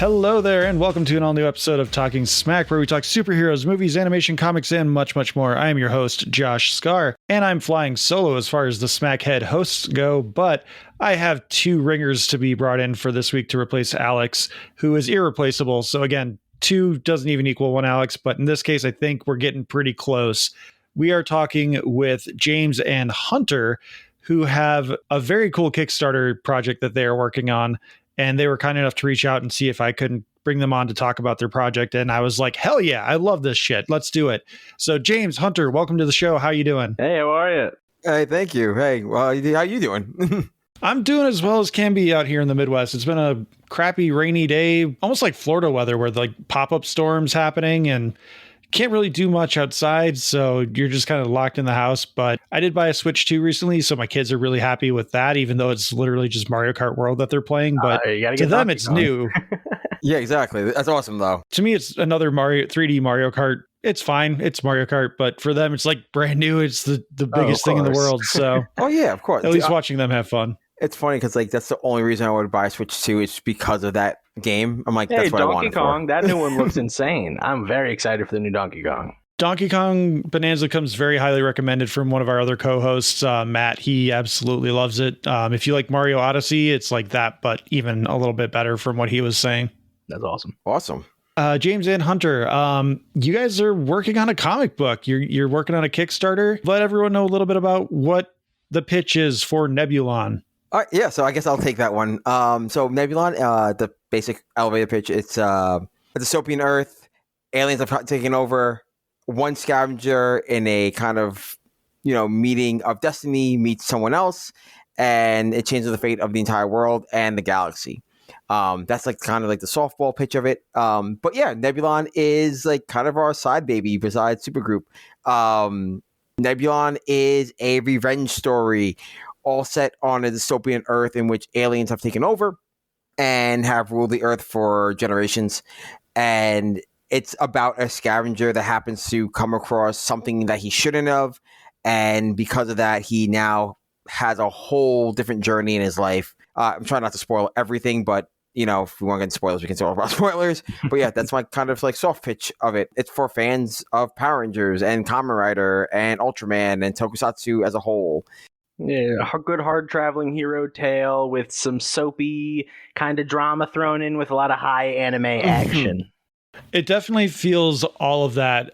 Hello there, and welcome to an all-new episode of Talking Smack, where we talk superheroes, movies, animation, comics, and much, much more. I am your host, Josh Scar, and I'm flying solo as far as the Smackhead hosts go, but I have two ringers to be brought in for this week to replace Alex, who is irreplaceable. So again, two doesn't even equal one Alex, but in this case, I think we're getting pretty close. We are talking with James and Hunter, who have a very cool Kickstarter project that they are working on. And they were kind enough to reach out and see if I couldn't bring them on to talk about their project. And I was like, hell yeah, I love this shit. Let's do it. So James, Hunter, welcome to the show. How you doing? Hey, how are you? Hey, thank you. Hey, well, how you doing? I'm doing as well as can be out here in the Midwest. It's been a crappy, rainy day, almost like Florida weather, where like pop-up storms happening and can't really do much outside, so you're just kind of locked in the house. But I did buy a Switch 2 recently, so my kids are really happy with that, even though it's literally just Mario Kart World that they're playing. But to them, it's new. Yeah, exactly. That's awesome, though. To me, it's another 3D Mario Kart. It's fine. It's Mario Kart, but for them, it's like brand new. It's the biggest thing in the world. So, oh yeah, of course. At least watching them have fun. It's funny because like that's the only reason I would buy a Switch 2 is because of that game. I'm like, hey, that's what Donkey I wanted Kong, for. that new one looks insane. I'm very excited for the new Donkey Kong. Donkey Kong Bonanza comes very highly recommended from one of our other co-hosts, Matt. He absolutely loves it. If you like Mario Odyssey, it's like that, but even a little bit better from what he was saying. That's awesome. Awesome. James and Hunter, you guys are working on a comic book. You're working on a Kickstarter. Let everyone know a little bit about what the pitch is for Nebulon. Yeah, so I guess I'll take that one. So Nebulon, the basic elevator pitch, it's a dystopian Earth. Aliens have taken over. One scavenger in a kind of, meeting of destiny meets someone else, and it changes the fate of the entire world and the galaxy. That's like kind of like the softball pitch of it. But yeah, Nebulon is like kind of our side baby besides Supergroup. Nebulon is a revenge story, all set on a dystopian Earth in which aliens have taken over and have ruled the Earth for generations. And it's about a scavenger that happens to come across something that he shouldn't have. And because of that, he now has a whole different journey in his life. I'm trying not to spoil everything, but, if we want to get into spoilers, we can talk about spoilers. But yeah, that's my kind of like soft pitch of it. It's for fans of Power Rangers and Kamen Rider and Ultraman and Tokusatsu as a whole. Yeah, a good hard traveling hero tale with some soapy kind of drama thrown in with a lot of high anime action. It definitely feels all of that.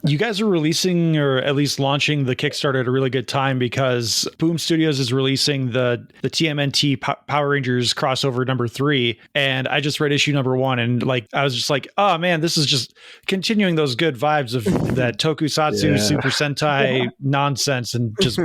You guys are releasing, or at least launching, the Kickstarter at a really good time because Boom Studios is releasing the TMNT Power Rangers crossover number 3, and I just read issue number 1, and like I was just like, oh man, this is just continuing those good vibes of that Tokusatsu Super Sentai nonsense, and just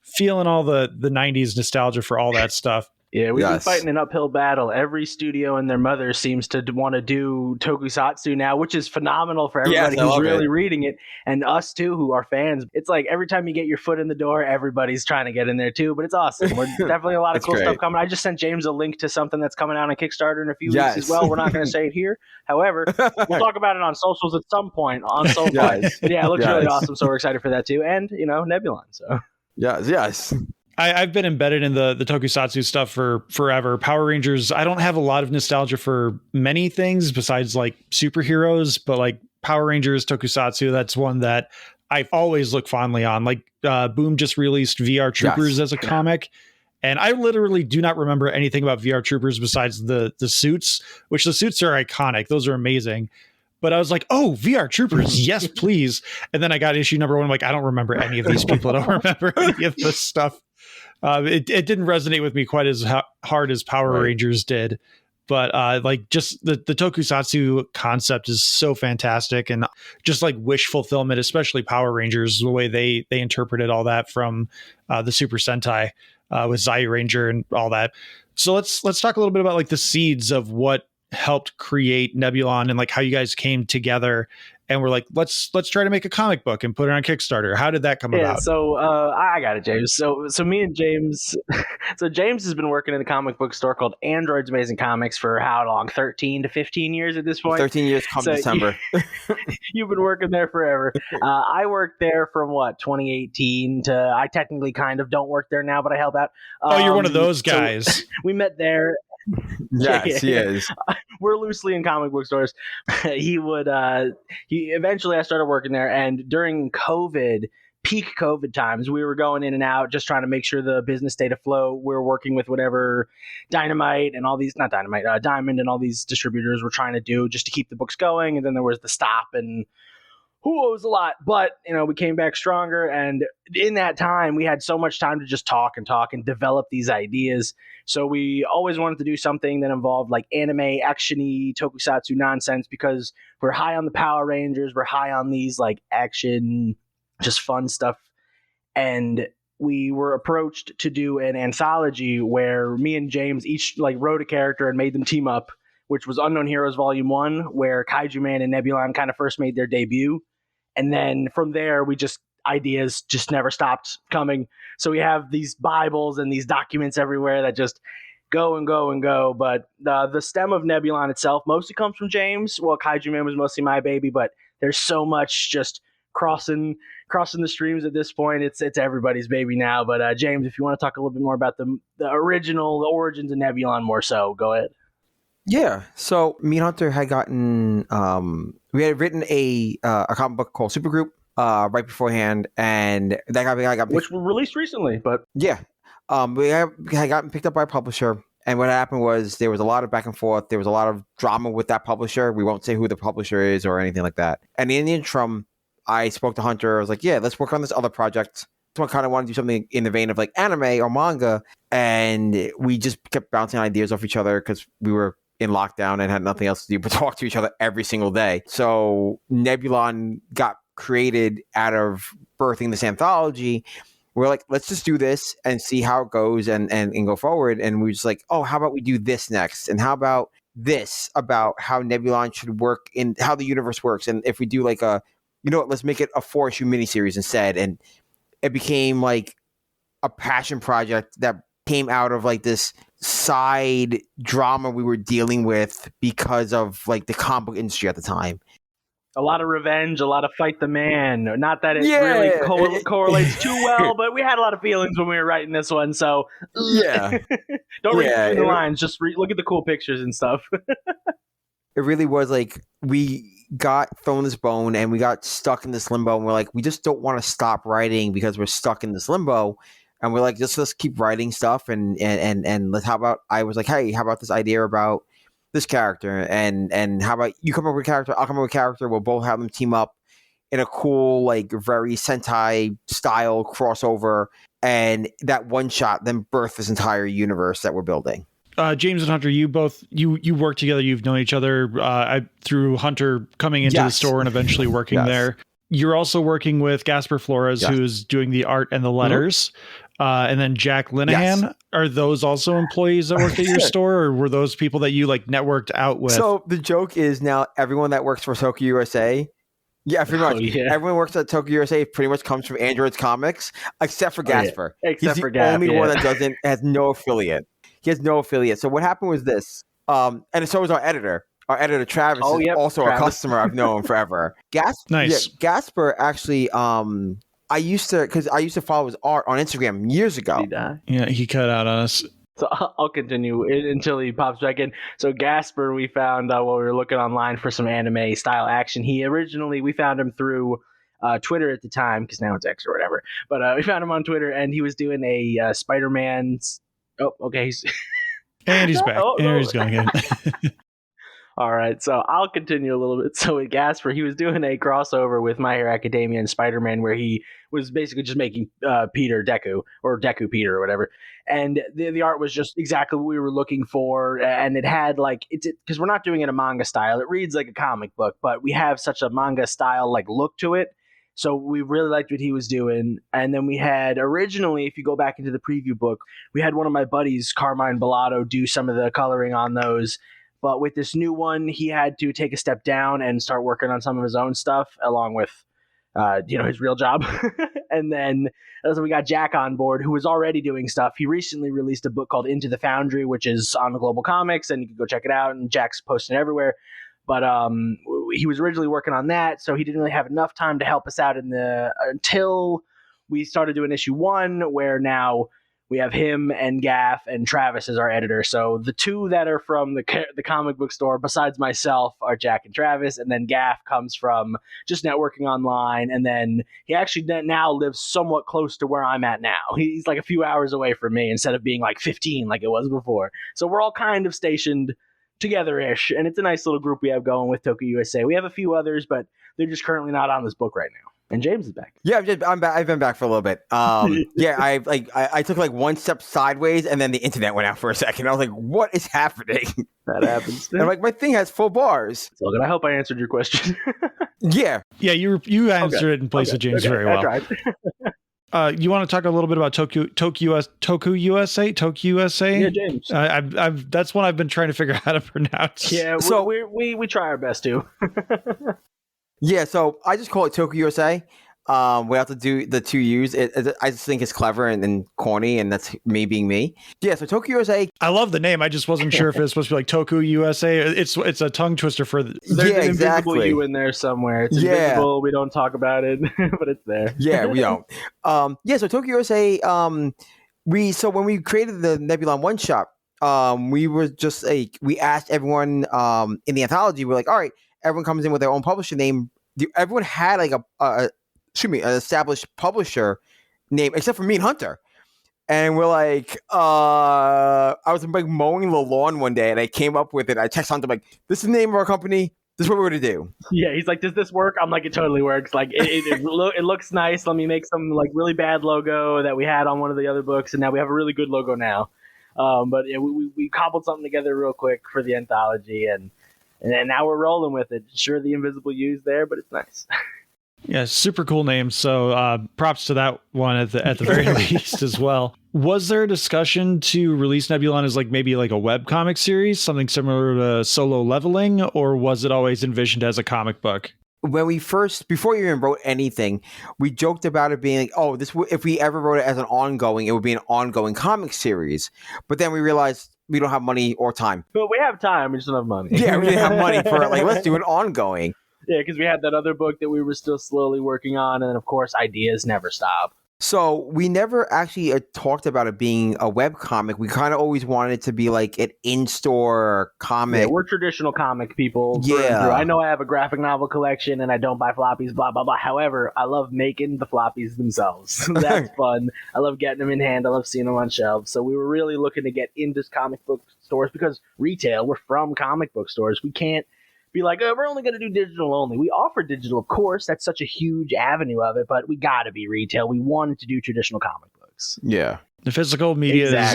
feeling all the 90s nostalgia for all that stuff. Yeah, we've been fighting an uphill battle. Every studio and their mother seems to want to do Tokusatsu now, which is phenomenal for everybody who's really reading it. And us, too, who are fans. It's like every time you get your foot in the door, everybody's trying to get in there, too. But it's awesome. We're definitely a lot of cool stuff coming. I just sent James a link to something that's coming out on Kickstarter in a few weeks as well. We're not going to say it here. However, we'll talk about it on socials at some point on SoFi. But yeah, it looks really awesome. So we're excited for that, too. And, Nebulon. So Yes. I've been embedded in the Tokusatsu stuff for forever. Power Rangers, I don't have a lot of nostalgia for many things besides like superheroes, but like Power Rangers, Tokusatsu, that's one that I always look fondly on. Like Boom just released VR Troopers as a comic, and I literally do not remember anything about VR Troopers besides the suits, which the suits are iconic. Those are amazing. But I was like, oh, VR Troopers, yes, please. And then I got issue number 1. I'm like, I don't remember any of these people. I don't remember any of this stuff. It didn't resonate with me quite as hard as Power Rangers did. But like just the Tokusatsu concept is so fantastic. And just like wish fulfillment, especially Power Rangers, the way they interpreted all that from the Super Sentai with Zai Ranger and all that. So let's talk a little bit about like the seeds of what helped create Nebulon and like how you guys came together and we're like, let's try to make a comic book and put it on Kickstarter. How did that come about? So I got it, James. So me and James, so James has been working in a comic book store called Android's Amazing Comics for how long? 13 to 15 years at this point? 13 years come December. You've been working there forever. I worked there from 2018 to, I technically kind of don't work there now, but I help out. You're one of those guys. So we met there. Yes, he is. We're loosely in comic book stores. He eventually I started working there, and during peak COVID times, we were going in and out, just trying to make sure the business stayed afloat. We were working with whatever Diamond and all these distributors were trying to do just to keep the books going. And then there was the stop, and it was a lot, but we came back stronger. And in that time, we had so much time to just talk and develop these ideas. So we always wanted to do something that involved like anime, action-y, tokusatsu nonsense, because we're high on the Power Rangers, we're high on these like action, just fun stuff. And we were approached to do an anthology where me and James each like wrote a character and made them team up, which was Unknown Heroes Volume 1, where Kaiju Man and Nebulon kind of first made their debut. And then from there, ideas just never stopped coming. So we have these Bibles and these documents everywhere that just go and go and go. But the stem of Nebulon itself mostly comes from James. Well, Kaiju Man was mostly my baby, but there's so much just crossing the streams at this point. It's everybody's baby now. But James, if you want to talk a little bit more about the origins of Nebulon more so, go ahead. Yeah. So me and Hunter had gotten we had written a comic book called Supergroup right beforehand, and that got which was released recently. But yeah, we had gotten picked up by a publisher, and what happened was there was a lot of back and forth. There was a lot of drama with that publisher. We won't say who the publisher is or anything like that. And in the interim, I spoke to Hunter. I was like, "Yeah, let's work on this other project." So I kind of want to do something in the vein of like anime or manga, and we just kept bouncing ideas off each other because we were in lockdown and had nothing else to do but talk to each other every single day. So Nebulon got created out of birthing this anthology. We're like, let's just do this and see how it goes and go forward. And we were just like, oh, how about we do this next? And how about this about how Nebulon should work in how the universe works? And if we do like let's make it a 4-issue miniseries instead. And it became like a passion project that came out of like this side drama we were dealing with because of like the comic book industry at the time. A lot of revenge, a lot of fight the man. Not that it really correlates too well, but we had a lot of feelings when we were writing this one. So yeah, don't read between the lines. Just look at the cool pictures and stuff. It really was like we got thrown this bone and we got stuck in this limbo, and we're like, we just don't want to stop writing because we're stuck in this limbo. And we're like, let's keep writing stuff, and how about, I was like, hey, how about this idea about this character, and how about you come up with a character, I'll come up with a character, we'll both have them team up in a cool, like very Sentai style crossover, and that one shot then birth this entire universe that we're building. James and Hunter, you both you work together. You've known each other through Hunter coming into the store and eventually working there. You're also working with Gasper Flores, who's doing the art and the letters. And then Jack Linehan. Yes. Are those also employees that worked at your store, or were those people that you like networked out with? So the joke is now everyone that works for Tokyo USA, pretty much. Everyone works at Tokyo USA pretty much comes from Android's Comics, except for Gasper. He's the only one that has no affiliate. He has no affiliate. So what happened was this, and so was our editor. Our editor Travis is also a customer I've known forever. Gasper actually. I used to follow his art on Instagram years ago. Yeah, he cut out on us. So I'll continue until he pops back in. So Gasper, we found while we were looking online for some anime style action. We found him through Twitter at the time, because now it's X or whatever. But we found him on Twitter, and he was doing a Spider-Man's. Oh, okay. And he's back. He's going again. All right, so I'll continue a little bit. So with Gasper, he was doing a crossover with My Hero Academia and Spider-Man, where he was basically just making Peter Deku, or Deku Peter, or whatever. And the art was just exactly what we were looking for. And it had like, because we're not doing it a manga style. It reads like a comic book, but we have such a manga style like look to it. So we really liked what he was doing. And then we had originally, if you go back into the preview book, we had one of my buddies, Carmine Bellato, do some of the coloring on those. But with this new one, he had to take a step down and start working on some of his own stuff, along with, his real job. And then as we got Jack on board, who was already doing stuff. He recently released a book called Into the Foundry, which is on Global Comics, and you can go check it out. And Jack's posting everywhere. But he was originally working on that, so he didn't really have enough time to help us out until we started doing issue 1, where now we have him and Gaff and Travis as our editor. So the two that are from the comic book store, besides myself, are Jack and Travis. And then Gaff comes from just networking online. And then he actually now lives somewhat close to where I'm at now. He's like a few hours away from me instead of being like 15 like it was before. So we're all kind of stationed together-ish. And it's a nice little group we have going with Tokyo USA. We have a few others, but they're just currently not on this book right now. And James is back. Yeah, I'm back. I've been back for a little bit. Yeah, I took like one step sideways, and then the internet went out for a second. I was like, "What is happening?" That happens. And I'm like, my thing has full bars. So good. I hope I answered your question. Yeah, you answered it in place of James very well. I tried. You want to talk a little bit about Tokyo USA? Yeah, James. That's one I've been trying to figure out how to pronounce. Yeah, so we try our best to. Yeah, so I just call it Tokyo USA. We have to do the two U's. I just think it's clever and corny, and that's me being me. Yeah, so Tokyo USA. I love the name. I just wasn't sure if it was supposed to be like Toku USA. It's a tongue twister for the. There's an invisible U in there somewhere. It's invisible. We don't talk about it, but it's there. Yeah, we don't. So Tokyo USA. When we created the Nebulon one shot, we were just we asked everyone in the anthology. We're like, all right, everyone comes in with their own publisher name. Everyone had like an established publisher name, except for me and Hunter. And we're like, I was like mowing the lawn one day, and I came up with it. I texted Hunter, like, this is the name of our company. This is what we're going to do. Yeah, he's like, does this work? I'm like, it totally works. Like, it looks nice. Let me make some like really bad logo that we had on one of the other books, and now we have a really good logo now. But yeah, we cobbled something together real quick for the anthology, and then now we're rolling with it. Sure, the invisible U's there, but it's nice. Yeah, super cool name. So props to that one at the very least as well. Was there a discussion to release Nebulon as maybe a webcomic series, something similar to Solo Leveling, or was it always envisioned as a comic book? When we before you even wrote anything, we joked about it being if we ever wrote it as an ongoing, it would be an ongoing comic series. But then we realized we don't have money or time. But we have time, we just don't have money. Yeah, we didn't have money for let's do an ongoing. Yeah, because we had that other book that we were still slowly working on, and then of course ideas never stop. So we never actually talked about it being a webcomic. We kind of always wanted it to be like an in-store comic. Yeah, we're traditional comic people. Yeah. I know I have a graphic novel collection and I don't buy floppies, blah, blah, blah. However, I love making the floppies themselves. That's fun. I love getting them in hand. I love seeing them on shelves. So we were really looking to get into comic book stores because retail, we're from comic book stores. We can't be like, we're only going to do digital only. We offer digital, of course. That's such a huge avenue of it, but we got to be retail. We wanted to do traditional comic books. Yeah. The physical media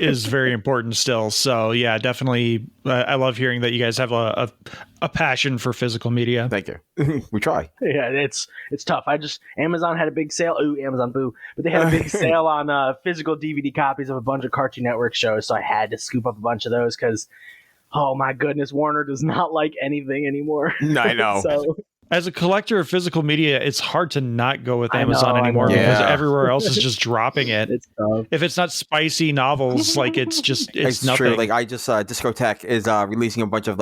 is very important still. So yeah, definitely. I love hearing that you guys have a passion for physical media. Thank you. We try. Yeah, it's tough. Amazon had a big sale. Ooh, Amazon boo. But they had a big sale on physical DVD copies of a bunch of Cartoon Network shows. So I had to scoop up a bunch of those because, oh my goodness, Warner does not like anything anymore. I know. So, as a collector of physical media, it's hard to not go with Amazon anymore because everywhere else is just dropping it. It's tough. If it's not spicy novels, it's nothing. True. Like I just Discotech is releasing a bunch of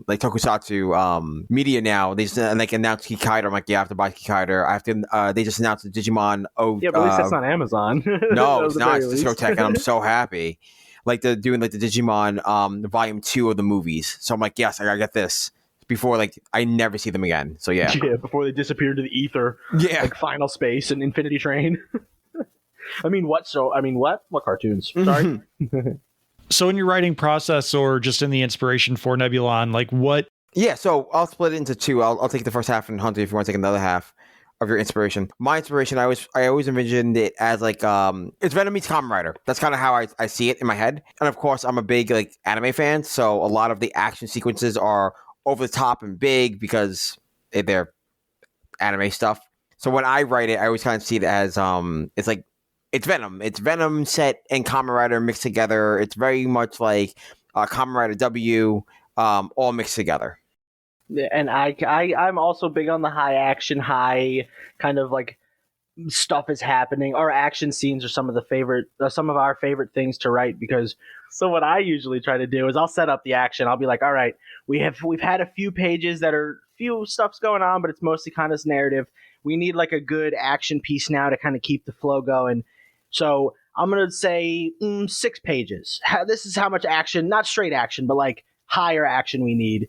tokusatsu media now. They just announced Kikaider. I'm like, yeah, I have to buy Kikaider. I have to. They just announced the Digimon. Yeah, but at least it's not Amazon. No, it's not. It's Discotech, and I'm so happy. They're doing the Digimon volume 2 of the movies. So I'm like, yes, I gotta get this before I never see them again. So yeah, before they disappear into the ether. Yeah, Final Space and Infinity Train. What cartoons? Sorry. So in your writing process, or just in the inspiration for Nebulon, what? Yeah, so I'll split it into two. I'll take the first half, and Hunter, if you want to take another half of your inspiration. My inspiration, I always envisioned it as it's Venom meets Kamen Rider. That's kind of how I see it in my head. And of course, I'm a big anime fan, so a lot of the action sequences are over the top and big because they're anime stuff. So when I write it, I always kind of see it as it's Venom. It's Venom set and Kamen Rider mixed together. It's very much like Kamen Rider W, all mixed together. And I'm also big on the high action, high kind of stuff is happening. Our action scenes are some of our favorite things to write because. So what I usually try to do is I'll set up the action. I'll be like, all right, we've had a few pages that are few stuff's going on, but it's mostly kind of narrative. We need a good action piece now to kind of keep the flow going. So I'm going to say 6 pages. This is how much action, not straight action, but like higher action we need.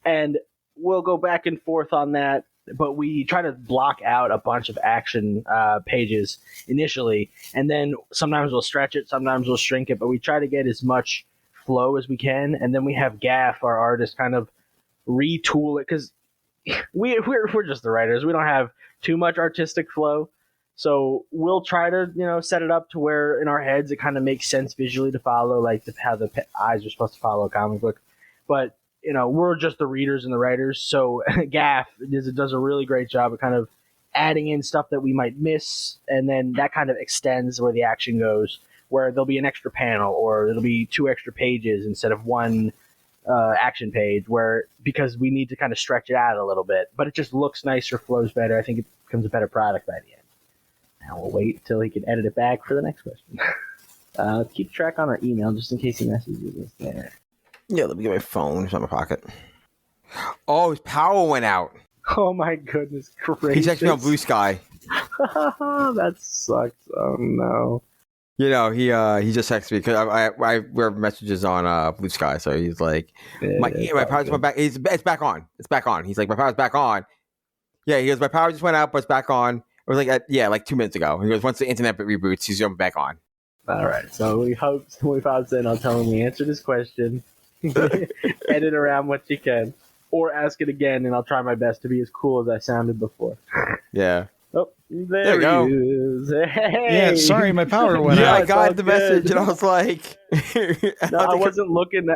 And we'll go back and forth on that. But we try to block out a bunch of action pages initially. And then sometimes we'll stretch it, sometimes we'll shrink it. But we try to get as much flow as we can. And then we have Gaff, our artist, kind of retool it. Because we're just the writers. We don't have too much artistic flow. So we'll try to, set it up to where in our heads it kind of makes sense visually to follow, like how the eyes are supposed to follow a comic book. But we're just the readers and the writers. So Gaff does a really great job of kind of adding in stuff that we might miss, and then that kind of extends where the action goes, where there'll be an extra panel or it'll be 2 extra pages instead of 1 action page, because we need to kind of stretch it out a little bit. But it just looks nicer, flows better. I think it becomes a better product by the end. Now we'll wait until he can edit it back for the next question. Keep track on our email just in case he messages us there. Yeah, let me get my phone. It's in my pocket. Oh, his power went out. Oh my goodness gracious. He's actually on Blue Sky. That sucks. Oh no. He just texted me because I wear messages on Blue Sky, so he's like, my power's went back. It's back on. It's back on. He's like, my power's back on. Yeah, he goes, my power just went out, but it's back on. It was like 2 minutes ago. He goes, once the internet reboots, he's jumping back on. All right, so we hope then I'll tell him we answered his question. Edit around what you can, or ask it again, and I'll try my best to be as cool as I sounded before. Yeah. Oh, there he go. is. Hey. Yeah, sorry, my power went Yeah, out. I got the message, and I was like, no, I wasn't looking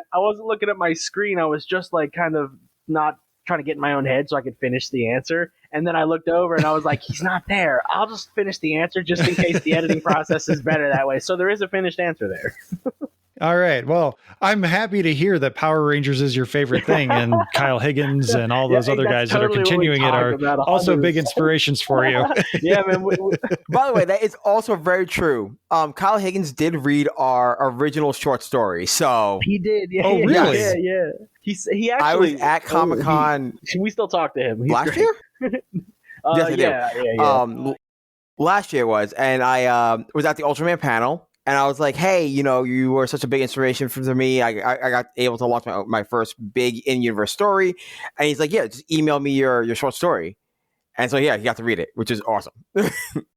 at my screen. I was just like kind of not trying to get in my own head so I could finish the answer. And then I looked over and I was like, he's not there. I'll just finish the answer just in case the editing process is better that way. So there is a finished answer there. All right. Well, I'm happy to hear that Power Rangers is your favorite thing, and Kyle Higgins and all those other guys that are continuing it are also big inspirations for you. Yeah, man. By the way, that is also very true. Kyle Higgins did read our original short story, so he did. Yeah, oh, really? Yeah. He actually. I was at Comic-Con. We still talk to him. He's last great. year. Yes, I do. Yeah. Last year was, and I was at the Ultraman panel. And I was like, hey, you were such a big inspiration for me. I got able to launch my first big in-universe story. And he's like, yeah, just email me your short story. And so, yeah, he got to read it, which is awesome.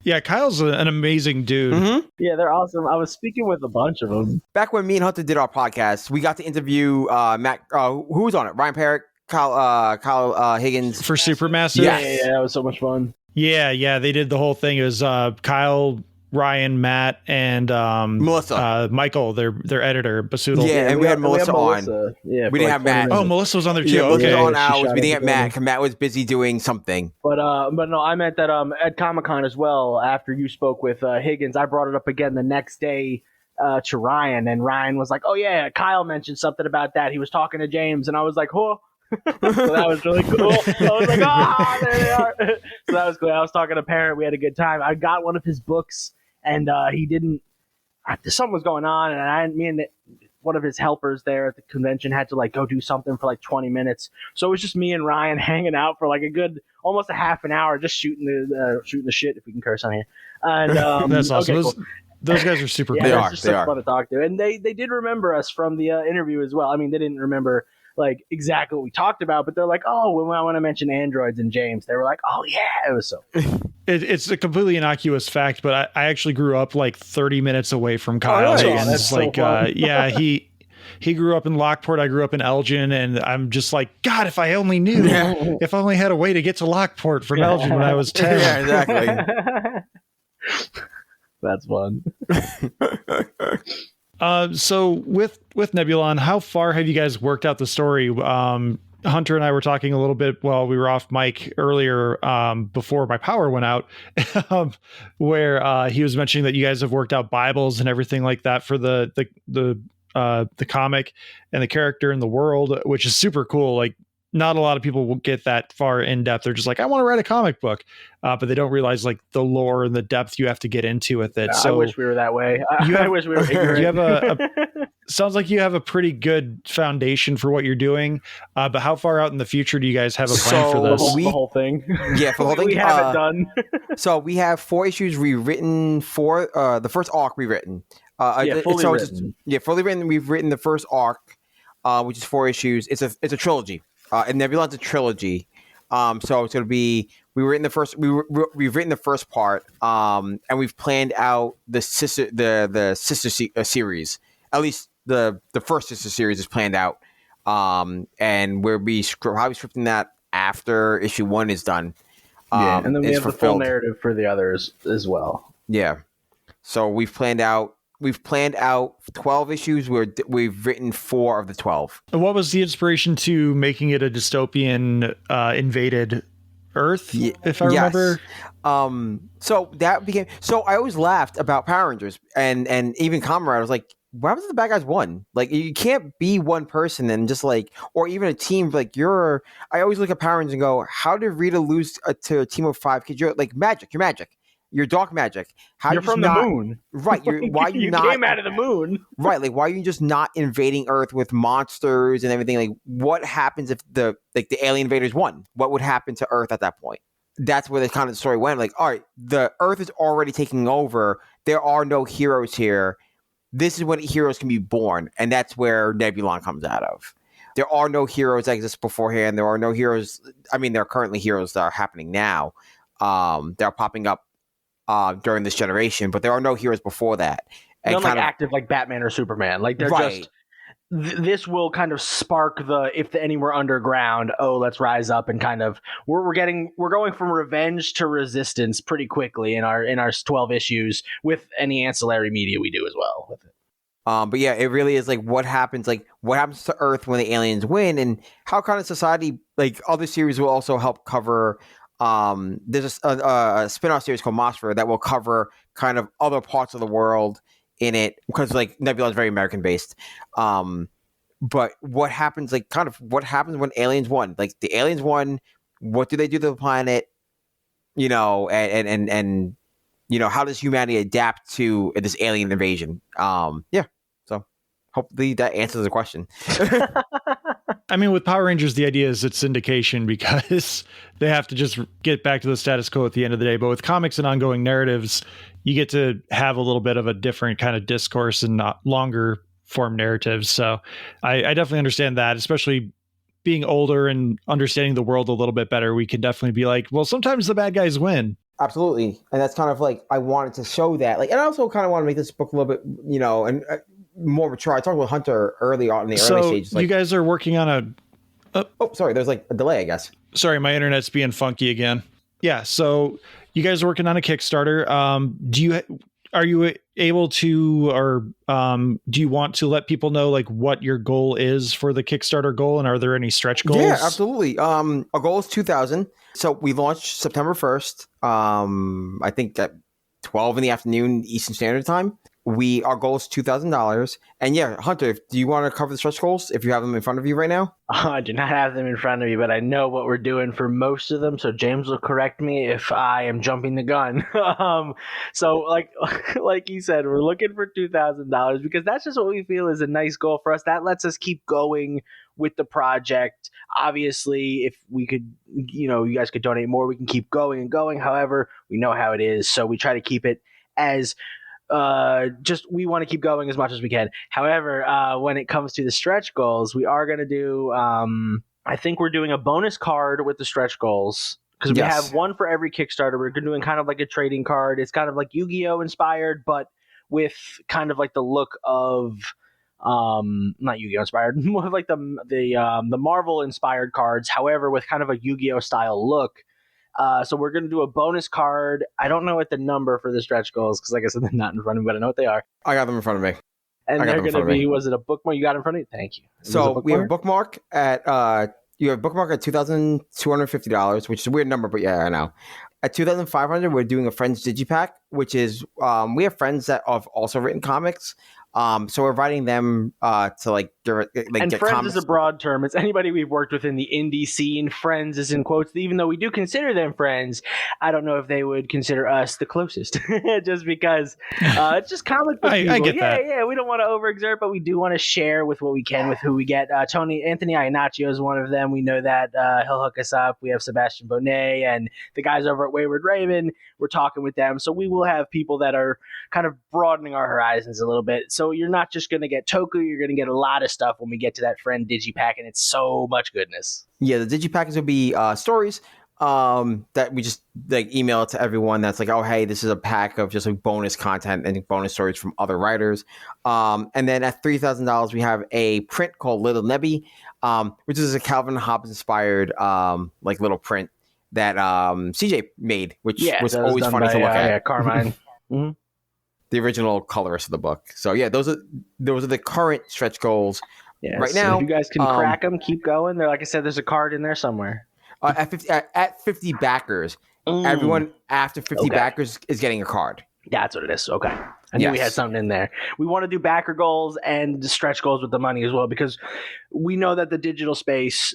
Yeah, Kyle's an amazing dude. Mm-hmm. Yeah, they're awesome. I was speaking with a bunch of them. Back when me and Hunter did our podcast, we got to interview Matt, who was on it? Ryan Parrott, Kyle Higgins. For Supermassive? Yeah, that was so much fun. Yeah, they did the whole thing. It was Kyle, Ryan, Matt, and Melissa, Michael, their editor, Basuto. Yeah, and we had Melissa on. Yeah, we didn't have Matt. Oh, Melissa was on there too. Yeah, okay, on ours. We didn't get Matt because Matt was busy doing something. But no, I meant that at Comic-Con as well. After you spoke with Higgins, I brought it up again the next day to Ryan, and Ryan was like, "Oh yeah, Kyle mentioned something about that. He was talking to James," and I was like, "Whoa." So that was really cool. I was like, there they are. So that was cool. I was talking to Parrott. We had a good time. I got one of his books. And he didn't. Something was going on, and me and one of his helpers there at the convention had to go do something for 20 minutes. So it was just me and Ryan hanging out for a good almost a half an hour, just shooting the shit, if we can curse on here. And that's awesome. Okay, cool. Those guys are super cool. They are. Just so fun to talk to, and they did remember us from the interview as well. I mean, they didn't remember exactly what we talked about, but they're like, oh, when I want to mention androids and James, they were like, oh yeah, it was so. It's a completely innocuous fact, but I actually grew up 30 minutes away from Kyle. Oh, and that's so fun. Yeah, he grew up in Lockport. I grew up in Elgin, and I'm just like, God, if I only knew, if I only had a way to get to Lockport from Elgin when I was 10. Yeah, exactly. That's fun. So with Nebulon, how far have you guys worked out the story? Hunter and I were talking a little bit while we were off mic earlier, before my power went out, where he was mentioning that you guys have worked out Bibles and everything like that for the comic and the character and the world, which is super cool. Not a lot of people will get that far in depth. They're just like, I want to write a comic book, but they don't realize the lore and the depth you have to get into with it. So I wish we were that way. I wish we were ignorant. You have sounds like you have a pretty good foundation for what you're doing. But how far out in the future do you guys have a plan for this? The whole thing. Yeah, for the whole thing. We have it done. So we have 4 issues rewritten for the first arc rewritten. Fully written. Fully written. We've written the first arc, which is 4 issues. It's a trilogy. And Nebulon's a trilogy. So it's going to be we've written the first part, and we've planned out the sister series. At least the first sister series is planned out, and we'll be probably scripting that after issue 1 is done. And then we have the full narrative for the others as well. Yeah. So we've planned out 12 issues. We've written 4 of the 12. And what was the inspiration to making it a dystopian invaded Earth, if I remember? So I always laughed about Power Rangers and even Comrade. I was like, what happens if the bad guys won? Like, you can't be one person and just like, or even a team. Like I always look at Power Rangers and go, how did Rita lose to a team of 5 kids? You're like magic. You're magic. You're dark magic. You're from the moon, right? Why you not came out of the moon, right? Like, why are you just not invading Earth with monsters and everything? Like, what happens if the alien invaders won? What would happen to Earth at that point? That's where the story went. Like, all right, the Earth is already taking over. There are no heroes here. This is when heroes can be born, and that's where Nebulon comes out of. There are no heroes that exist beforehand. There are no heroes. I mean, there are currently heroes that are happening now. That are popping up during this generation, but there are no heroes before that. And not active like Batman or Superman. Like they're just this will kind of spark if any were underground. Oh, let's rise up and kind of we're going from revenge to resistance pretty quickly in our 12 issues with any ancillary media we do as well with it. But yeah, it really is like what happens to Earth when the aliens win, and how kind of society, like other series will also help cover. There's a spin-off series called Mosfer that will cover kind of other parts of the world in it, because like Nebula is very American based. But what happens when aliens won? Like the aliens won, what do they do to the planet? You know, and you know, how does humanity adapt to this alien invasion? So hopefully that answers the question. I mean, with Power Rangers, the idea is it's syndication because they have to just get back to the status quo at the end of the day. But with comics and ongoing narratives, you get to have a little bit of a different kind of discourse and longer form narratives. So I definitely understand that, especially being older and understanding the world a little bit better. We can definitely be like, well, sometimes the bad guys win. Absolutely. And that's kind of like, I wanted to show that. Like, and I also kind of want to make this book a little bit, you know, and more mature. I talked with Hunter early on in the early stages. So you guys are working on sorry. There's like a delay, I guess. Sorry, my internet's being funky again. Yeah. So you guys are working on a Kickstarter. Are you able to, or do you want to let people know like what your goal is for the Kickstarter goal? And are there any stretch goals? Yeah, absolutely. Our goal is 2,000. So we launched September 1st. I think at 12 in the afternoon Eastern Standard Time. Our goal is $2,000. And yeah, Hunter, do you want to cover the stretch goals if you have them in front of you right now? I do not have them in front of me, but I know what we're doing for most of them. So James will correct me if I am jumping the gun. So like you said, we're looking for $2,000 because that's just what we feel is a nice goal for us. That lets us keep going with the project. Obviously, if we could, you know, you guys could donate more, we can keep going and going. However, we know how it is. So we try to keep it as we want to keep going as much as we can. However, when it comes to the stretch goals, we are going to do, I think we're doing a bonus card with the stretch goals because we have one for every Kickstarter. We're doing kind of like a trading card. It's kind of like Yu-Gi-Oh inspired, but with kind of like the look of, not Yu-Gi-Oh inspired, more like the Marvel inspired cards. However, with kind of a Yu-Gi-Oh style look. So we're going to do a bonus card. I don't know what the number for the stretch goals because, like I said, they're not in front of me, but I know what they are. I got them in front of me. And they're going to be, was it a bookmark you got in front of you? Thank you. So we have a bookmark at, $2,250, which is a weird number, but yeah, I know. At $2,500, we're doing a Friends Digipack, which is, we have friends that have also written comics. So we're inviting them to like and get friends comments. is a broad term. It's anybody we've worked with in the indie scene. Friends is in quotes. Even though we do consider them friends, I don't know if they would consider us the closest, just because it's just comic book people. I get that. Yeah. We don't want to overexert, but we do want to share with what we can with who we get. Anthony Iannaccio is one of them. We know that he'll hook us up. We have Sebastian Bonet and the guys over at Wayward Raven. We're talking with them, so we will have people that are kind of broadening our horizons a little bit. So you're not just going to get Toku, you're going to get a lot of stuff when we get to that friend digipack, and it's so much goodness. Yeah, the digipackets will be stories that we just like email it to everyone. That's like, oh hey, this is a pack of just like bonus content and bonus stories from other writers. And then at $3,000 we have a print called Little Nebby, which is a Calvin Hobbes inspired like little print that CJ made, which was always funny to look at. Yeah, Carmine. Mm-hmm. The original colorist of the book. So yeah, those are the current stretch goals. Yeah, right so now, if you guys can crack them, keep going. There, like I said, there's a card in there somewhere. At 50 backers, everyone after 50 backers is getting a card. That's what it is. Okay. I knew we had something in there. We want to do backer goals and stretch goals with the money as well, because we know that the digital space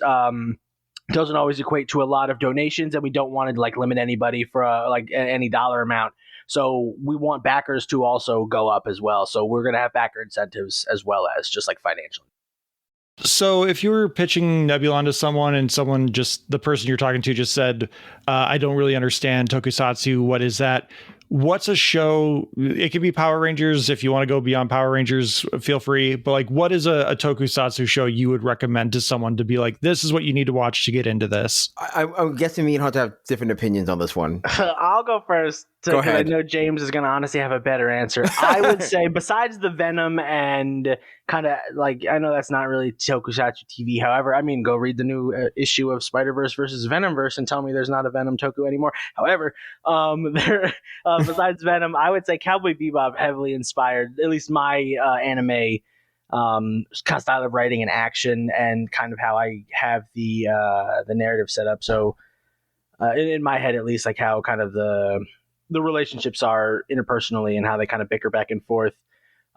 doesn't always equate to a lot of donations, and we don't want to like limit anybody for like any dollar amount. So we want backers to also go up as well. So we're going to have backer incentives as well as just like financial. So if you were pitching Nebulon to someone and someone just, the person you're talking to just said, I don't really understand tokusatsu, what is that? What's a show? It could be Power Rangers. If you want to go beyond Power Rangers, feel free. But like, what is a tokusatsu show you would recommend to someone to be like, this is what you need to watch to get into this? I'm guessing me and Hunter have different opinions on this one. I'll go first. Go ahead. I know James is going to honestly have a better answer. I would say besides the Venom and kind of like, I know that's not really tokusatsu TV. However, I mean, go read the new issue of Spider-Verse versus Venomverse and tell me there's not a Venom Toku anymore. However, besides Venom, I would say Cowboy Bebop heavily inspired, at least my anime style of writing and action, and kind of how I have the narrative set up. So in my head, at least, like how kind of the relationships are interpersonally and how they kind of bicker back and forth.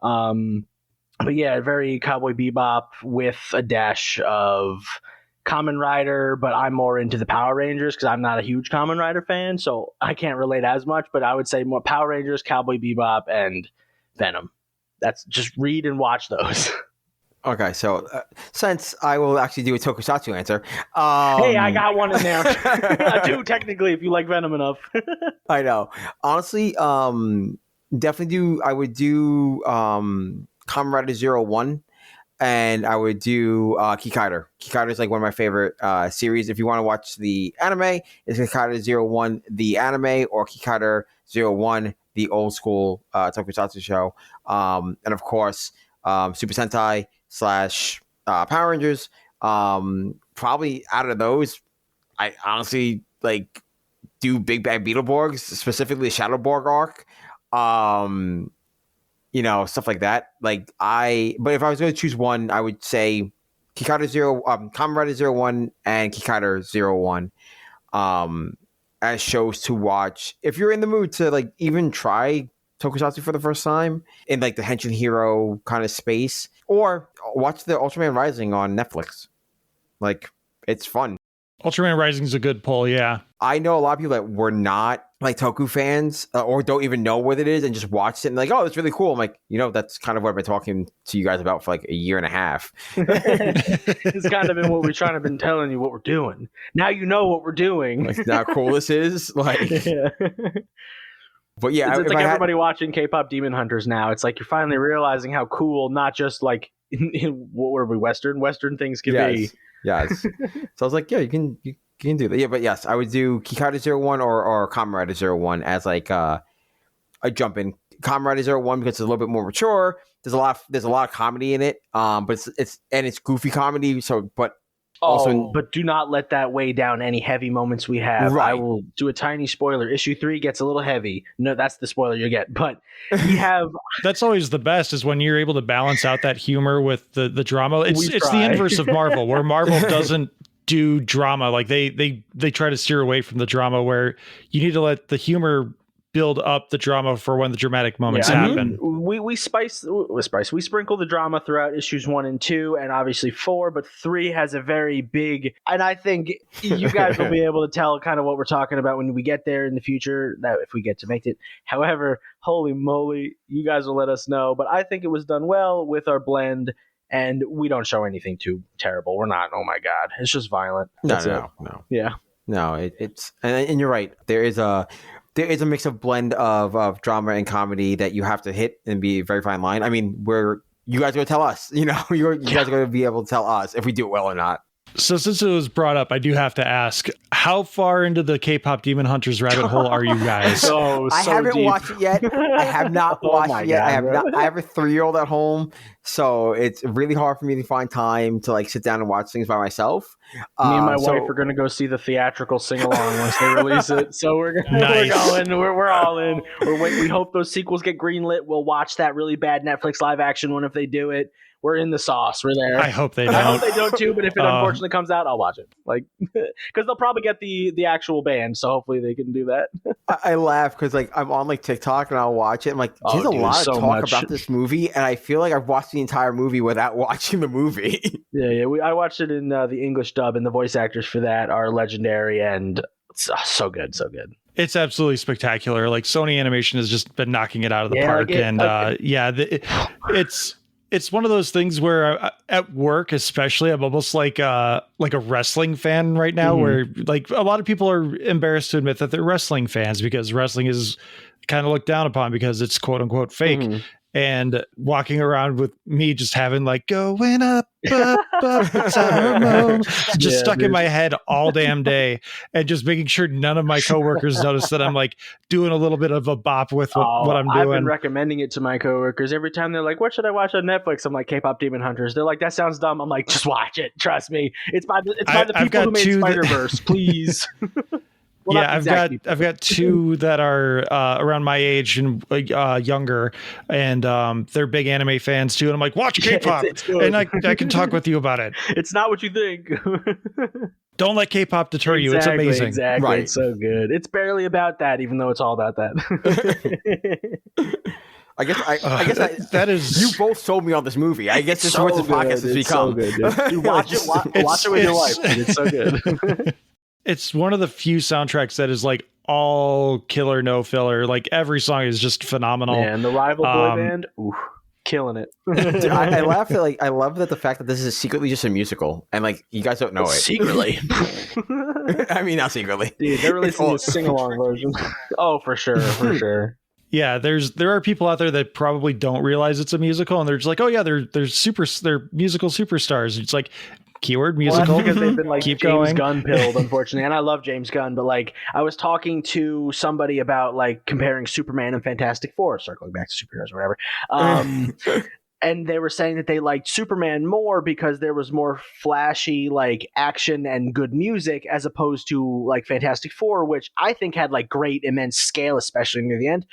But yeah, very Cowboy Bebop with a dash of Kamen Rider, but I'm more into the Power Rangers because I'm not a huge Kamen Rider fan, so I can't relate as much, but I would say more Power Rangers, Cowboy Bebop, and Venom. That's just read and watch those. Okay, so since I will actually do a tokusatsu answer. Hey, I got one in there. Two, technically, if you like Venom enough. I know. Honestly, definitely I would do Kamen Rider 01, and I would do Kickstarter. Kickstarter is like one of my favorite series. If you want to watch the anime, it's Kickstarter 01, the anime, or Kickstarter 01, the old school tokusatsu show. And of course, Super Sentai / Power Rangers. Probably out of those, I honestly like do Big Bad Beetleborgs, specifically Shadowborg arc. Stuff like that. But if I was going to choose one, I would say Kamen Rider 01 and Kickstarter 01 as shows to watch if you're in the mood to like even try tokusatsu for the first time in like the Henshin Hero kind of space, or watch the Ultraman Rising on Netflix. Like, it's fun. Ultraman Rising is a good pull, yeah. I know a lot of people that were not like Toku fans or don't even know what it is and just watched it and like, oh, it's really cool. I'm like, that's kind of what I've been talking to you guys about for like a year and a half. It's kind of been what we're trying to been telling you what we're doing. Now you know what we're doing. Like, how cool this is. Like, yeah. But yeah, it's like everybody watching K-pop Demon Hunters now. It's like you're finally realizing how cool, not just like what were we Western things can be. Yes. So I was like, yeah, you can do that. Yeah, but yes, I would do Kickstarter 01 or Kamen Rider 01 as like a jump in. Kamen Rider 01 because it's a little bit more mature. There's a lot of comedy in it. But it's goofy comedy. So, but also, but do not let that weigh down any heavy moments we have. Right. I will do a tiny spoiler. Issue 3 gets a little heavy. No, that's the spoiler you get. But we have. That's always the best, is when you're able to balance out that humor with the drama. It's the inverse of Marvel, where Marvel doesn't do drama. Like they try to steer away from the drama, where you need to let the humor build up the drama for when the dramatic moments happen. We sprinkle the drama throughout issues 1 and 2, and obviously 4, but 3 has a very big, and I think you guys will be able to tell kind of what we're talking about when we get there in the future, that if we get to make it. However, holy moly, you guys will let us know, but I think it was done well with our blend, and we don't show anything too terrible. We're not, oh my God, it's just violent. No. Yeah. No, it's and you're right. There is a mix of blend of drama and comedy that you have to hit and be a very fine line. I mean, you guys are going to tell us, you guys are going to be able to tell us if we do it well or not. So since it was brought up, I do have to ask, how far into the K-pop Demon Hunters rabbit hole are you guys? I haven't watched it yet. I have not watched it yet. I have a 3-year-old at home, so it's really hard for me to find time to like sit down and watch things by myself. Me and my wife are going to go see the theatrical sing-along once they release it. So we're going. We're all in. We hope those sequels get greenlit. We'll watch that really bad Netflix live action one if they do it. We're in the sauce. We're there. I hope they don't. I hope they don't too, but if it unfortunately comes out, I'll watch it. Like, because they'll probably get the actual band, so hopefully they can do that. I laugh because like I'm on like TikTok and I'll watch it. I'm like, there's a lot of talk about this movie, and I feel like I've watched the entire movie without watching the movie. Yeah. I watched it in the English dub, and the voice actors for that are legendary, and it's so good, so good. It's absolutely spectacular. Like Sony Animation has just been knocking it out of the park, it's one of those things where at work, especially, I'm almost like a wrestling fan right now, where like a lot of people are embarrassed to admit that they're wrestling fans because wrestling is kind of looked down upon because it's quote unquote fake. And walking around with me just having like going up, just stuck in my head all damn day, and just making sure none of my coworkers notice that I'm like doing a little bit of a bop with what I'm doing. I've been recommending it to my coworkers every time. They're like, "What should I watch on Netflix?" I'm like, "K-pop Demon Hunters." They're like, "That sounds dumb." I'm like, "Just watch it. Trust me. It's by the people who made Spider-Verse. Please." Well, yeah, I've got 2 that are around my age and younger, and they're big anime fans too. And I'm like, watch K-pop, and I can talk with you about it. It's not what you think. Don't let K-pop deter you. It's amazing. Exactly. Right. It's so good. It's barely about that, even though it's all about that. I guess that is. You both sold me on this movie. I guess this is what the podcast has become. So good, dude. Watch it with your wife. It's so good. It's one of the few soundtracks that is like all killer, no filler. Like every song is just phenomenal. And the rival boy band, killing it. Dude, I laugh at I love that the fact that this is secretly just a musical, and like you guys don't know it. Secretly. I mean, not secretly. Dude, they're releasing a sing-along version. Oh, for sure. Yeah, there are people out there that probably don't realize it's a musical, and they're just like, oh yeah, they're musical superstars. It's like, keyword musical. Well, that's because they've been like James Gunn pilled, unfortunately. And I love James Gunn, but like I was talking to somebody about like comparing Superman and Fantastic Four, circling back to superheroes or whatever. And they were saying that they liked Superman more because there was more flashy like action and good music as opposed to like Fantastic Four, which I think had like great immense scale, especially near the end.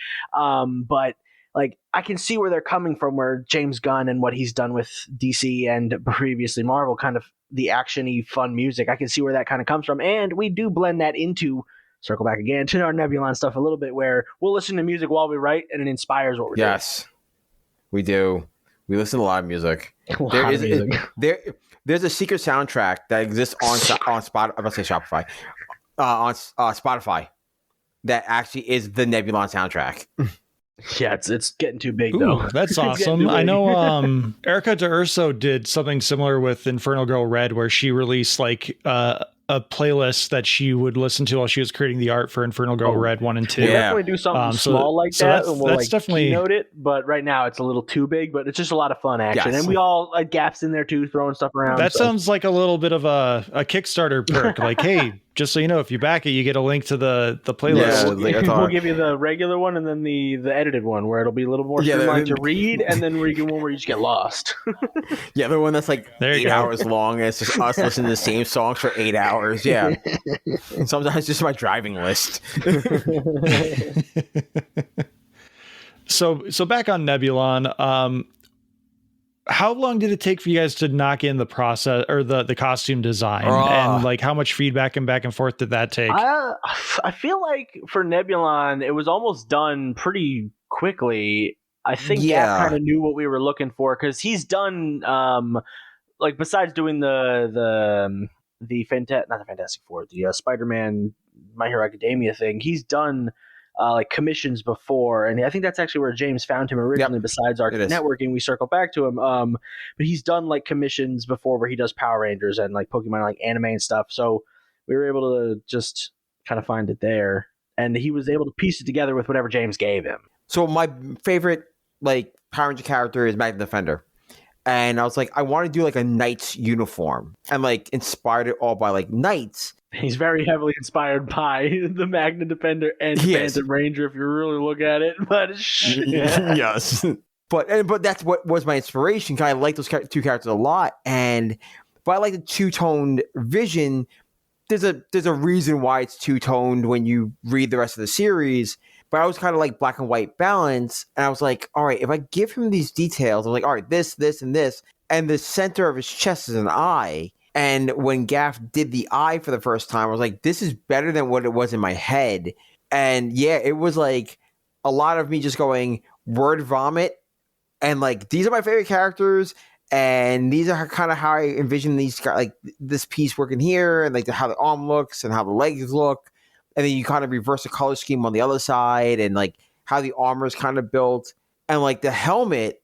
But like I can see where they're coming from, where James Gunn and what he's done with DC and previously Marvel, kind of the action-y fun music. I can see where that kind of comes from. And we do blend that into, circle back again to our Nebulon stuff a little bit, where we'll listen to music while we write and it inspires what we're doing. Yes, we do. We listen to a lot of music. There's a secret soundtrack that exists on Spotify. I'm going to say Shopify. On Spotify that actually is the Nebulon soundtrack. Yeah, it's getting too big though. That's awesome. I know Erica DeUrso did something similar with Infernal Girl Red, where she released like a playlist that she would listen to while she was creating the art for Infernal Girl Red 1 and 2. We'll definitely do something small like that, and we'll like definitely keynote it. But right now it's a little too big, but it's just a lot of fun action, and we all gaps in there too, throwing stuff around. That sounds like a little bit of a Kickstarter perk. Like, hey, just so you know, if you back it, you get a link to the playlist. Yeah, we'll give you the regular one and then the edited one, where it'll be a little more streamlined to read, and then we get one where you just get lost. Yeah, the one that's like 8 hours long, and it's just us listening to the same songs for 8 hours. Yeah. And sometimes just my driving list. So back on Nebulon, how long did it take for you guys to knock in the process or the costume design, and like how much feedback and back and forth did that take? I feel like for Nebulon, it was almost done pretty quickly. I think Gaff kind of knew what we were looking for, because he's done like, besides doing the Fantastic Four, the Spider-Man My Hero Academia thing, he's done like commissions before, and I think that's actually where James found him originally. Yep. Besides our networking, we circle back to him. But he's done like commissions before where he does Power Rangers and like Pokemon, like anime and stuff. So we were able to just kind of find it there, and he was able to piece it together with whatever James gave him. So my favorite like Power Ranger character is Magna Defender. And I was like, I want to do like a knight's uniform, and like inspired it all by like knights. He's very heavily inspired by the Magna Defender and Phantom Ranger, if you really look at it. But yes, but that's what was my inspiration. Cause I like those two characters a lot, but I like the two-toned vision. There's a reason why it's two-toned when you read the rest of the series. But I was kind of like black and white balance. And I was like, all right, if I give him these details, I'm like, all right, this, and this. And the center of his chest is an eye. And when Gaff did the eye for the first time, I was like, this is better than what it was in my head. And yeah, it was like a lot of me just going word vomit. And like, these are my favorite characters. And these are kind of how I envision these, like this piece working here. And like how the arm looks and how the legs look. And then you kind of reverse the color scheme on the other side, and like how the armor is kind of built. And like the helmet,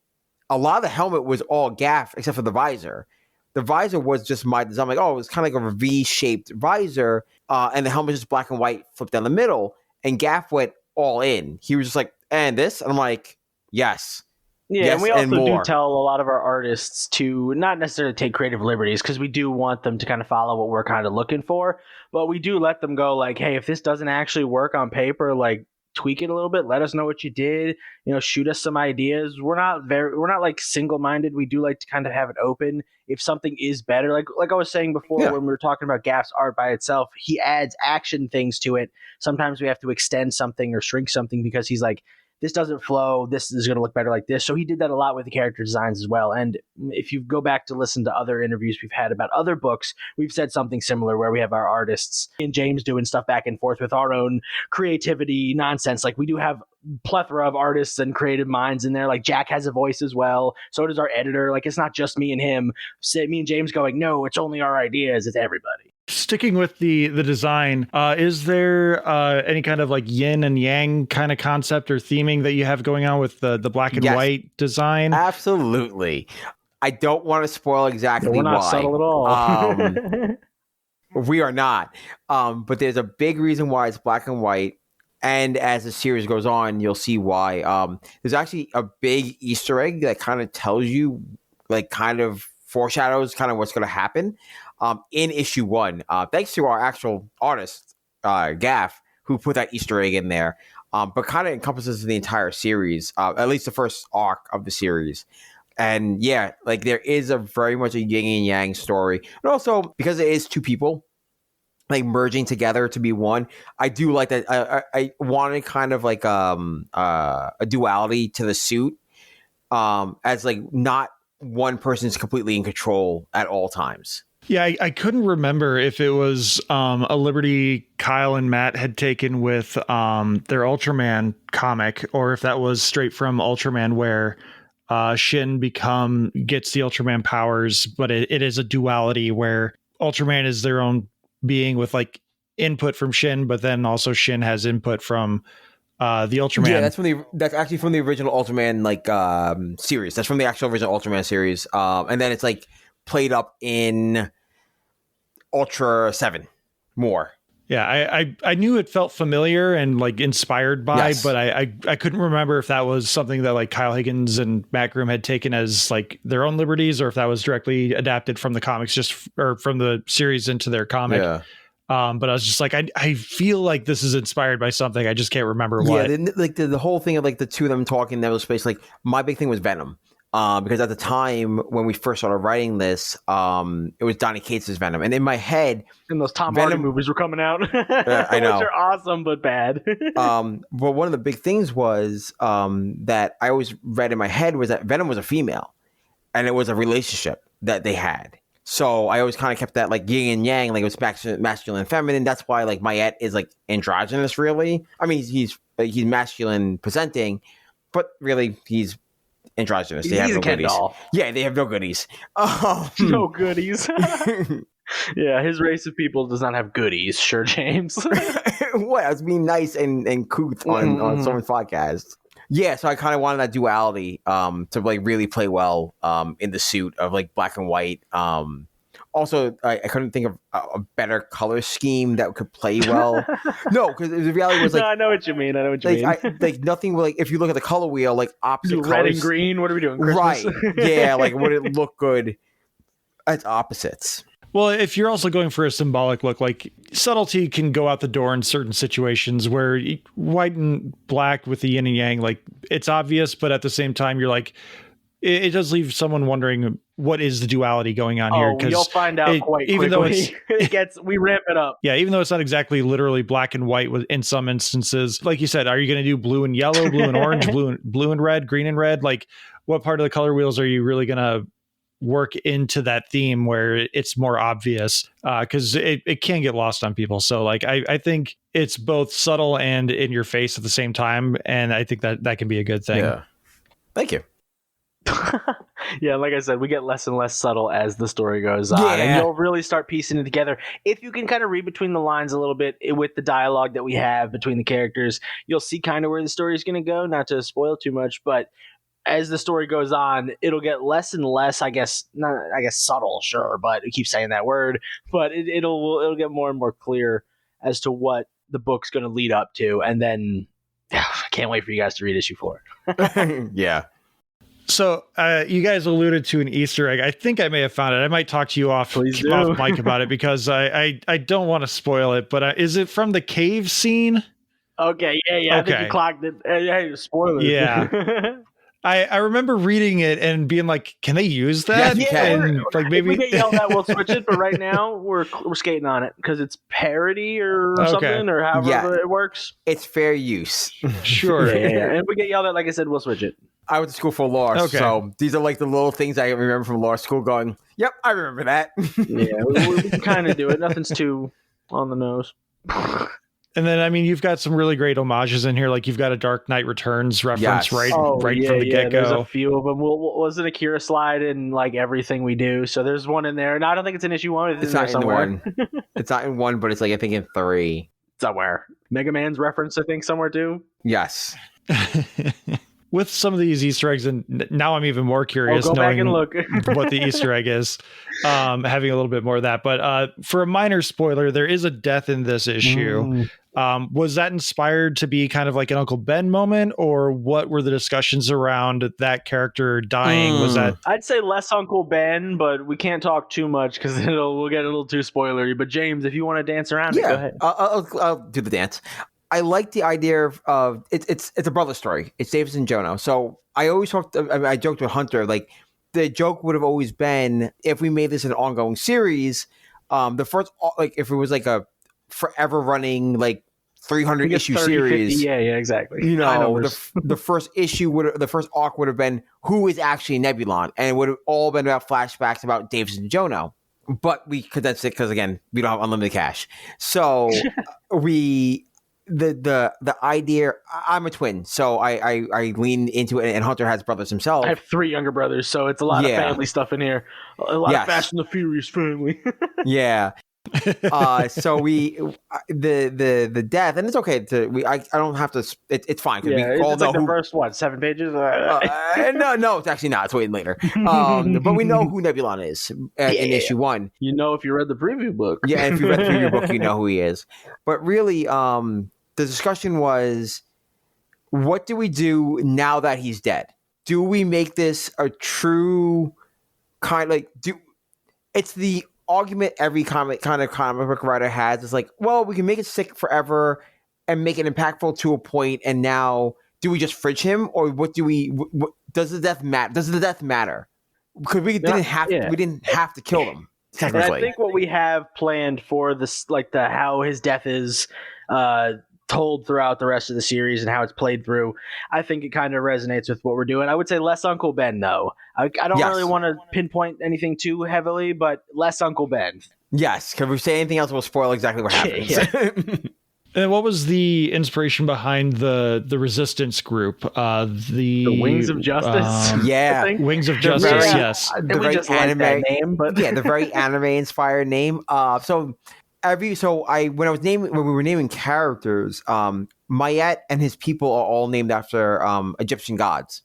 a lot of the helmet was all Gaff except for the visor. The visor was just my design. I'm like, oh, it was kind of like a V-shaped visor. And the helmet was just black and white, flipped down the middle. And Gaff went all in. He was just like, and this? And I'm like, yes. Yeah, and we also do tell a lot of our artists to not necessarily take creative liberties, because we do want them to kind of follow what we're kind of looking for. But we do let them go like, hey, if this doesn't actually work on paper, like tweak it a little bit. Let us know what you did. Shoot us some ideas. We're not like single-minded. We do like to kind of have it open. If something is better, like I was saying before, when we were talking about Gaff's art by itself, he adds action things to it. Sometimes we have to extend something or shrink something because he's like, this doesn't flow, this is going to look better like this. So he did that a lot with the character designs as well. And if you go back to listen to other interviews we've had about other books, we've said something similar where we have our artists and James doing stuff back and forth with our own creativity nonsense. Like we do have plethora of artists and creative minds in there. Like Jack has a voice as well. So does our editor. Like it's not just me and him. Me and James going, no, it's only our ideas. It's everybody. Sticking with the design, is there any kind of like yin and yang kind of concept or theming that you have going on with the black and white design? Absolutely. I don't want to spoil exactly why. We're not subtle at all. We are not. But there's a big reason why it's black and white. And as the series goes on, you'll see why. There's actually a big Easter egg that kind of tells you, like kind of foreshadows kind of what's going to happen. In issue 1, thanks to our actual artist, Gaff, who put that Easter egg in there, but kind of encompasses the entire series, at least the first arc of the series. And yeah, like there is a very much a yin and yang story. And also, because it is two people, like merging together to be one, I do like that. I wanted kind of like a duality to the suit, as like not one person's completely in control at all times. Yeah, I couldn't remember if it was a liberty Kyle and Matt had taken with their Ultraman comic, or if that was straight from Ultraman where Shin gets the Ultraman powers, but it is a duality where Ultraman is their own being with like input from Shin, but then also Shin has input from the Ultraman. Yeah, that's actually from the original Ultraman series. That's from the actual original Ultraman series, and then it's like played up in Ultra 7 more. Yeah, I knew it felt familiar and like inspired by, but I couldn't remember if that was something that like Kyle Higgins and Matt Groom had taken as like their own liberties, or if that was directly adapted from the comics, or from the series into their comic. Yeah. But I was just like, I feel like this is inspired by something. I just can't remember what. Yeah, like the whole thing of like the two of them talking in Nebula space. Like my big thing was Venom. Because at the time when we first started writing this, it was Donny Cates' Venom, and in my head, and those Tom Hardy movies were coming out. I know, which are awesome but bad. But one of the big things was that I always read in my head was that Venom was a female, and it was a relationship that they had. So I always kind of kept that like yin and yang, like it was masculine and feminine. That's why like Mayette is like androgynous, really. I mean, he's masculine presenting, but really he's androgynous. They have no goodies. Yeah, they have no goodies. No goodies. Yeah, his race of people does not have goodies. Sure, James. What? I was being nice and couth on someone's podcast. Yeah, so I kind of wanted that duality to like really play well in the suit of like black and white. Also, I couldn't think of a better color scheme that could play well. No, because the reality was like, no, I know what you mean. Like nothing. Like if you look at the color wheel, like opposite colors, red and green. What are we doing? Christmas? Right? Yeah, like would it look good? It's opposites. Well, if you're also going for a symbolic look, like subtlety can go out the door in certain situations where white and black with the yin and yang, like it's obvious, but at the same time, you're like, it does leave someone wondering what is the duality going on here. Because you'll find out quite quickly. Even though we ramp it up. Yeah, even though it's not exactly literally black and white in some instances, like you said, are you going to do blue and yellow, blue and orange, blue and red, green and red? Like, what part of the color wheels are you really going to work into that theme where it's more obvious, because it can get lost on people. So like I think it's both subtle and in your face at the same time, and I think that can be a good thing. Yeah, thank you. Yeah, like I said, we get less and less subtle as the story goes on, and you'll really start piecing it together. If you can kind of read between the lines a little bit with the dialogue that we have between the characters, you'll see kind of where the story is going to go. Not to spoil too much, but as the story goes on, it'll get less and less, I guess subtle, sure, but we keep saying that word, but it'll get more and more clear as to what the book's going to lead up to. And then I can't wait for you guys to read issue 4. Yeah. So you guys alluded to an Easter egg. I think I may have found it. I might talk to you off mic about it because I don't want to spoil it, but is it from the cave scene? Okay. Yeah. Okay. I think you clocked it. Hey, spoilers. Yeah. I remember reading it and being like, "Can they use that?" Yeah, and like maybe if we get yelled at, we'll switch it. But right now, we're skating on it because it's parody or something, or however it works. It's fair use. Sure. Yeah. And if we get yelled at, like I said, we'll switch it. I went to school for law, so these are like the little things I remember from law school. Going, "Yep, I remember that." Yeah, we kind of do it. Nothing's too on the nose. And then, I mean, you've got some really great homages in here. Like you've got a Dark Knight Returns reference right from the get-go. There's a few of them. Was it Akira slide in like everything we do? So there's one in there. And I don't think it's in issue 1. It's not in 1. It's not in 1, but it's like, I think in 3. Somewhere. Mega Man's reference, I think, somewhere too. Yes. With some of these Easter eggs, and now I'm even more curious knowing back and look. what the Easter egg is, having a little bit more of that. But for a minor spoiler, there is a death in this issue. Was that inspired to be kind of like an Uncle Ben moment, or what were the discussions around that character dying? Was that? I'd say less Uncle Ben, but we can't talk too much because we'll get a little too spoilery. But James, if you want to dance around, go ahead. I'll do the dance. I like the idea of it's a brother story. It's Davis and Jono. So I always I joked with Hunter, like the joke would have always been if we made this an ongoing series, the first, like if it was like a forever running like 300 issue 30, series. 50, yeah, exactly. You know, the first issue the first arc would have been who is actually Nebulon, and it would have all been about flashbacks about Davis and Jono. But we condensed it because again, we don't have unlimited cash. So the idea, I'm a twin, so I lean into it, and Hunter has brothers himself. I have 3 younger brothers, so it's a lot of family stuff in here. A lot of Fast and the Furious family. Yeah. So the death, and it's okay I don't have to. It's fine. It's like the first 7 pages. No, it's actually not. It's waiting later. But we know who Nebulon is in issue 1. You know, if you read the preview book. Yeah, if you read the preview book, you know who he is. But really, the discussion was, what do we do now that he's dead? Do we make this a true kind it's the argument every comic book writer has. It's like, well, we can make it stick forever and make it impactful to a point, and now do we just fridge him, or what do we? Does the death matter? Does the death matter? Because we didn't have to kill them. Technically, and I think what we have planned for this, like how his death is told throughout the rest of the series and how it's played through, I think it kind of resonates with what we're doing. I would say less Uncle Ben, though. I don't really want to pinpoint anything too heavily, but less Uncle Ben. Yes, because if we say anything else, we'll spoil exactly what happens. And what was the inspiration behind the Resistance group? The Wings of Justice. Wings of Justice. Yes, the very anime name, but the very anime-inspired name. When we were naming characters, Mayet and his people are all named after Egyptian gods.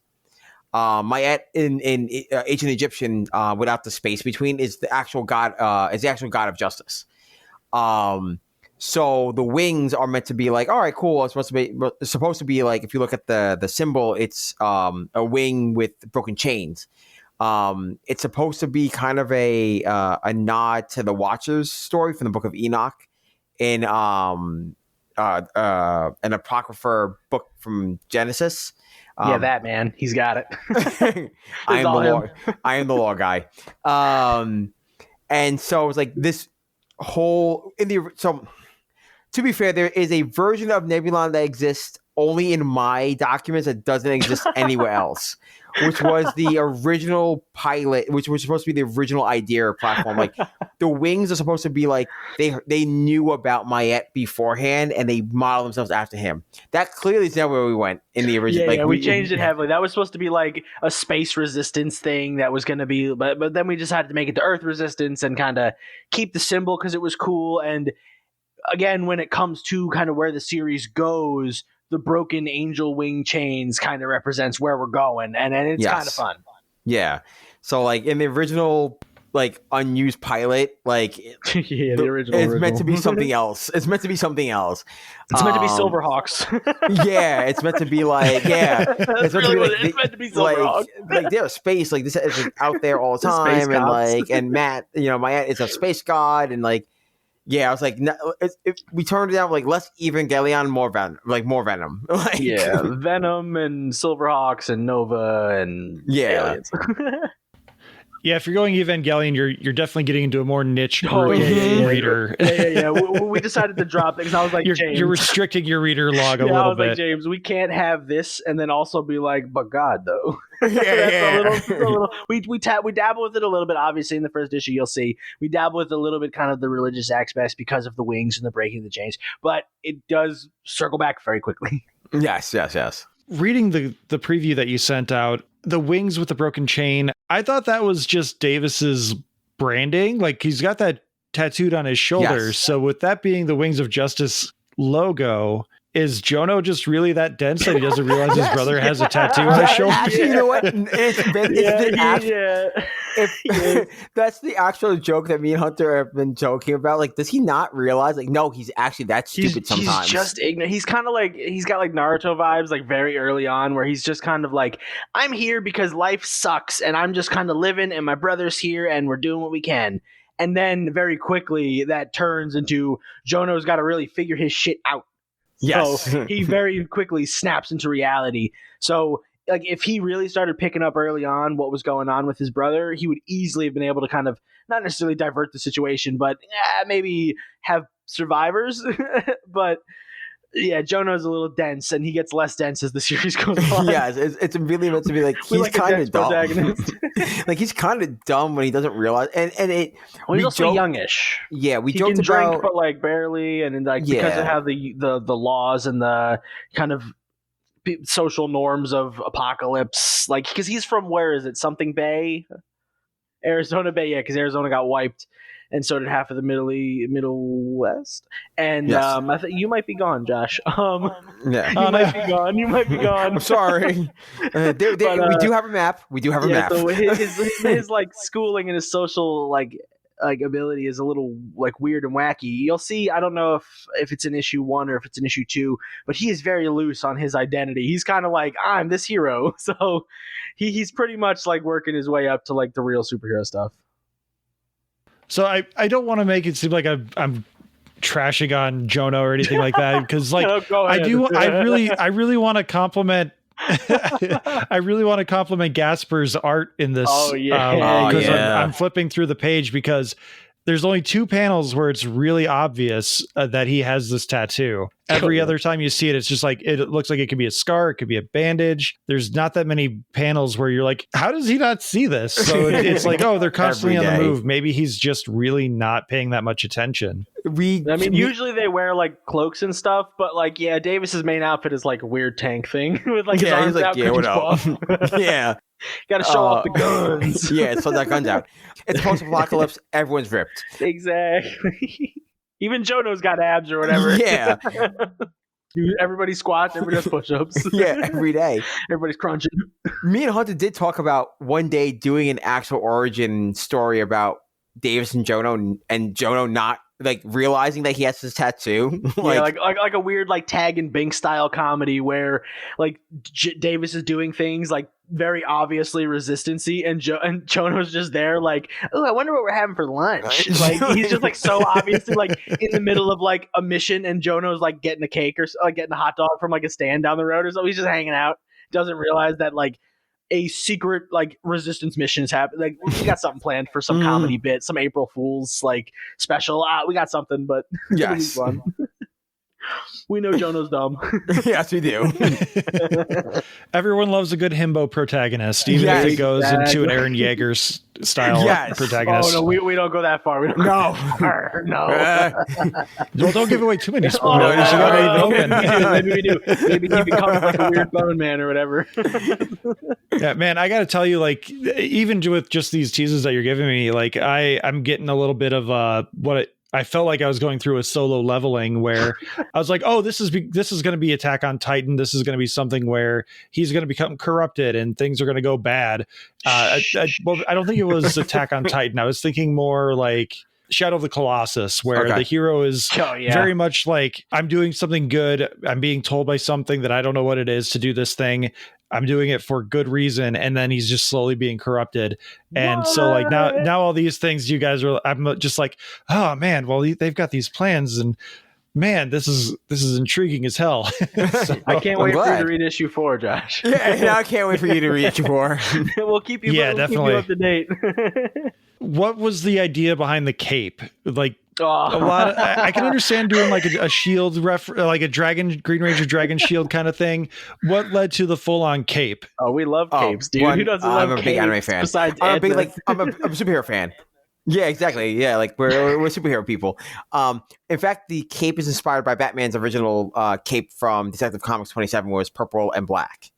Mayet in ancient Egyptian, without the space between, is the actual god. Is the actual god of justice. So the wings are meant to be like, all right, cool. It's supposed to be like, if you look at the symbol, it's a wing with broken chains. It's supposed to be kind of a nod to the Watcher's story from the Book of Enoch, in an apocrypher book from Genesis. That man, he's got it. I am the law guy. And so it's like this whole to be fair, there is a version of Nebulon that exists only in my documents that doesn't exist anywhere else, which was the original pilot, which was supposed to be the original idea or platform. Like, the wings are supposed to be like, they knew about Mayet beforehand and they modeled themselves after him. That clearly is not where we went in the original. We changed it heavily. That was supposed to be like a space resistance thing that was going to be, but then we decided to make it the Earth resistance and kind of keep the symbol because it was cool. And again, when it comes to kind of where the series goes, the broken angel wing chains kind of represents where we're going, and it's kind of fun. Yeah. So like in the original, like, unused pilot, like the original, it's meant to be something else. It's meant to be something else. It's meant to be Silverhawks. It's meant to be like it's meant to be Silverhawks. Like they're space, like this is like out there all the time, and like, and Matt, Matt is a space god, and like. Yeah, I was like, we turned it down, like, less Evangelion, more Venom, like, Venom and Silverhawks and Nova and aliens. Yeah, if you're going Evangelion, you're definitely getting into a more niche reader. We decided to drop it because I was like, James, you're restricting your reader log a little bit. I was like, James, we can't have this and then also be like, but God, though. We dabble with it a little bit. Obviously, in the first issue, you'll see we dabble with a little bit, kind of the religious aspects because of the wings and the breaking the chains. But it does circle back very quickly. Yes. Reading the preview that you sent out, the wings with the broken chain, I thought that was just Davis's branding. Like, he's got that tattooed on his shoulder. Yes. So with that being the Wings of Justice logo, is Jono just really that dense that he doesn't realize his brother has a tattoo on his shoulder? Actually, you know what? That's the actual joke that me and Hunter have been joking about. Like, does he not realize? Like, no, he's actually that stupid sometimes. He's just ignorant. He's kind of like, he's got like Naruto vibes, like very early on, where he's just kind of like, I'm here because life sucks and I'm just kind of living and my brother's here and we're doing what we can. And then very quickly that turns into Jono's got to really figure his shit out. Yes. So he very quickly snaps into reality. So, like, if he really started picking up early on what was going on with his brother, he would easily have been able to kind of not necessarily divert the situation, but maybe have survivors. But yeah, Jono's a little dense, and he gets less dense as the series goes on. Yeah, it's really meant to be like he's kind of dumb. Like, he's kind of dumb when he doesn't realize, and it. Well, he's also youngish. Yeah, he joked can drink, but like barely, and like because of how the laws and the kind of social norms of apocalypse, like, because he's from, where is it? Something Bay, Arizona Bay. Yeah, because Arizona got wiped. And so did half of the Middle West. And yes. I think you might be gone, Josh. You might be gone. I'm sorry. We do have a map. So his like schooling and his social like ability is a little like weird and wacky. You'll see. I don't know if it's in issue 1 or if it's in issue 2, but he is very loose on his identity. He's kind of like, I'm this hero. So he's pretty much like working his way up to like the real superhero stuff. So I don't want to make it seem like I'm trashing on Jono or anything like that, because like I really want to compliment Gasper's art in this. I'm flipping through the page because There's only 2 panels where it's really obvious that he has this tattoo. Every other time you see it, it's just like, it looks like it could be a scar, it could be a bandage. There's not that many panels where you're like, how does he not see this? So it's like, oh, they're constantly on the move. Maybe he's just really not paying that much attention. Usually they wear like cloaks and stuff, but like, Davis's main outfit is like a weird tank thing with like his arms out. What up? Yeah. Got to show off the guns. So that guns out. It's post-apocalypse. Everyone's ripped. Exactly. Even Jono's got abs or whatever. Yeah. Everybody squats. Everybody does push-ups. Every day. Everybody's crunching. Me and Hunter did talk about one day doing an actual origin story about Davis and Jono not like realizing that he has this tattoo. like a weird like Tag and Bink style comedy where like Davis is doing things like very obviously resistancy, and Jono's just there like, oh, I wonder what we're having for lunch. Like he's just like so obviously like in the middle of like a mission, and Jono's like getting a cake or like getting a hot dog from like a stand down the road or so. He's just hanging out, doesn't realize that like a secret like resistance mission is happening. Like we got something planned for some comedy bit, some April Fool's like special. We got something, but yes, fun. We know Jono's dumb. Yes, we do. Everyone loves a good himbo protagonist, even if it goes into an Aaron Yeager style protagonist. Oh no, we don't go that far. We don't no. Well, don't give away too many spoilers. You gotta even open. Maybe we do. Maybe he becomes like a weird bone man or whatever. Yeah, man, I gotta tell you, like, even with just these teases that you're giving me, like, I'm getting a little bit of I felt like I was going through a solo leveling where I was like, oh, this is going to be Attack on Titan. This is going to be something where he's going to become corrupted and things are going to go bad. I don't think it was Attack on Titan. I was thinking more like Shadow of the Colossus, where the hero is very much like, I'm doing something good. I'm being told by something that I don't know what it is to do this thing. I'm doing it for good reason, and then he's just slowly being corrupted. And so like now all these things you guys are, I'm just like, oh man, well they've got these plans, and man, this is intriguing as hell. So, I can't wait for you to read issue 4, Josh. Yeah, I can't wait for you to read issue 4. We'll keep you definitely up to date. What was the idea behind the cape? Like a lot of, I can understand doing like a shield like a Green Ranger dragon shield kind of thing. What led to the full-on cape? Oh, we love capes, dude. Who doesn't love capes? I'm a big anime fan. Besides I'm a superhero fan. Yeah, exactly. Yeah, like we're superhero people. In fact, the cape is inspired by Batman's original cape from Detective Comics 27, where it's purple and black.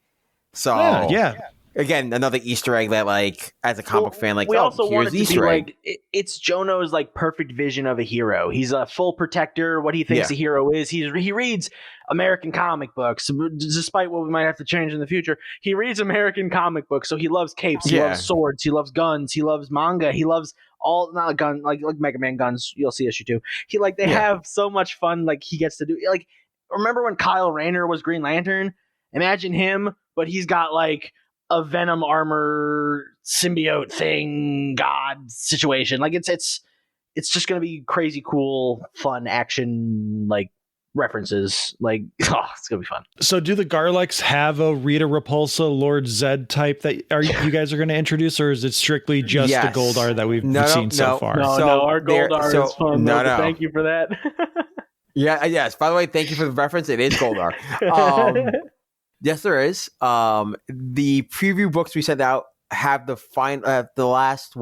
So yeah. Again, another Easter egg that, like, as a comic fan, like, we also want it to Easter be egg. like it's Jono's like perfect vision of a hero. He's a full protector. What he thinks a hero is. He reads American comic books, despite what we might have to change in the future. He reads American comic books, so he loves capes. He loves swords. He loves guns. He loves manga. He loves all not gun like Mega Man guns. You'll see issue 2. He they have so much fun. Like he gets to do like. Remember when Kyle Rayner was Green Lantern? Imagine him, but he's got like a Venom armor symbiote thing god situation. Like it's just gonna be crazy cool fun action like references. Like it's gonna be fun. So do the Garlex have a Rita Repulsa Lord Zed type that you guys are going to introduce, or is it strictly just the Goldar that we've seen so far? No, our Goldar is fun. No. Thank you for that. Yes, by the way, thank you for the reference. It is Goldar. Yes, there is. The preview books we sent out have the last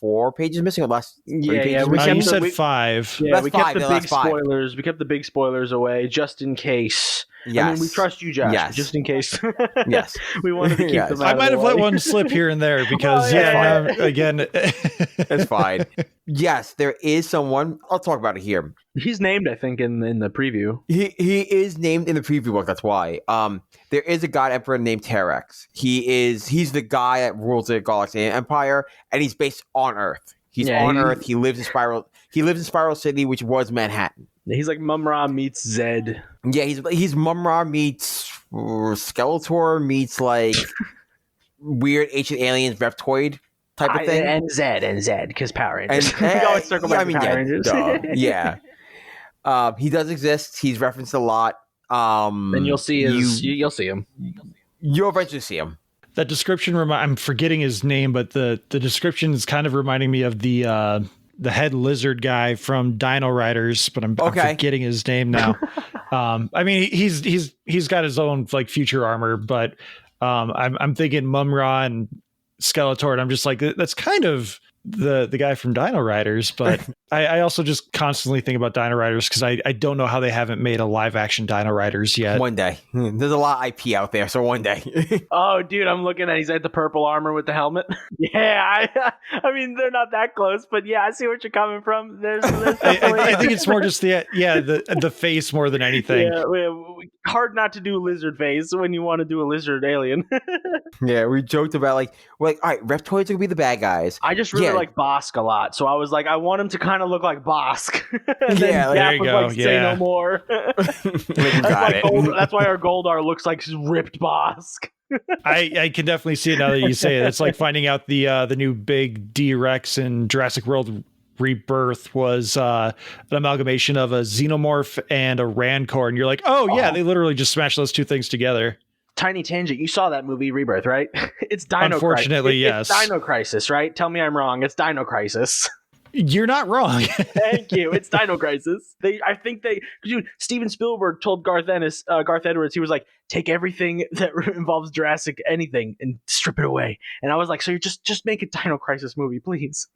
4 pages missing, or last 3 pages missing? You said 5. Yeah, we kept the big spoilers. We kept the big spoilers away just in case. Yes. I mean, we trust you, Josh. Yes. Just in case. Yes. We wanted to keep them out I might have let one slip here and there because again, it's fine. Yes, there is someone. I'll talk about it here. He's named, I think, in the preview. He is named in the preview book. That's why. There is a god emperor named Terex. He's the guy that rules the Galaxian Empire, and he's based on Earth. He's on Earth. He lives in Spiral. He lives in Spiral City, which was Manhattan. He's like Mum-Ra meets Zed. Yeah, he's Mum-Ra meets Skeletor meets like weird ancient aliens reptoid type of thing. And Zed because Power Rangers. We always circle back to Power Rangers. Yeah. He does exist. He's referenced a lot. And you'll see you'll see him. You'll eventually see him. That description, I'm forgetting his name, but the description is kind of reminding me of the the head lizard guy from Dino Riders, but I'm forgetting his name now. I mean, he's got his own like future armor, but I'm thinking Mumra and Skeletor, and I'm just like, that's kind of the guy from Dino Riders, but I also just constantly think about Dino Riders because I don't know how they haven't made a live action Dino Riders yet. One day. There's a lot of IP out there, so one day. Oh, dude, I'm looking at, he's at the purple armor with the helmet. Yeah, I mean, they're not that close, but yeah, I see what you're coming from. There's I think it's more just the face more than anything. Yeah, hard not to do lizard face when you want to do a lizard alien. Yeah, we joked about we're like, all right, Reptoids are gonna be the bad guys. I just really like Bosk a lot, so I was like, I want him to kind of look like Bosk. There you go. Say no more. That's why our Goldar looks like ripped Bosk. I can definitely see it now that you say it. It's like finding out the new big D-Rex in Jurassic World Rebirth was an amalgamation of a Xenomorph and a Rancor, and you're like, oh yeah, they literally just smashed those two things together. Tiny tangent. You saw that movie Rebirth, right? It's Dino Unfortunately, Crisis. yes. It's Dino Crisis, right? Tell me I'm wrong. It's Dino Crisis. You're not wrong. Thank you. It's Dino Crisis. Dude, Steven Spielberg told Garth Edwards, he was like, take everything that involves Jurassic anything and strip it away. And I was like, so you're just make a Dino Crisis movie, please.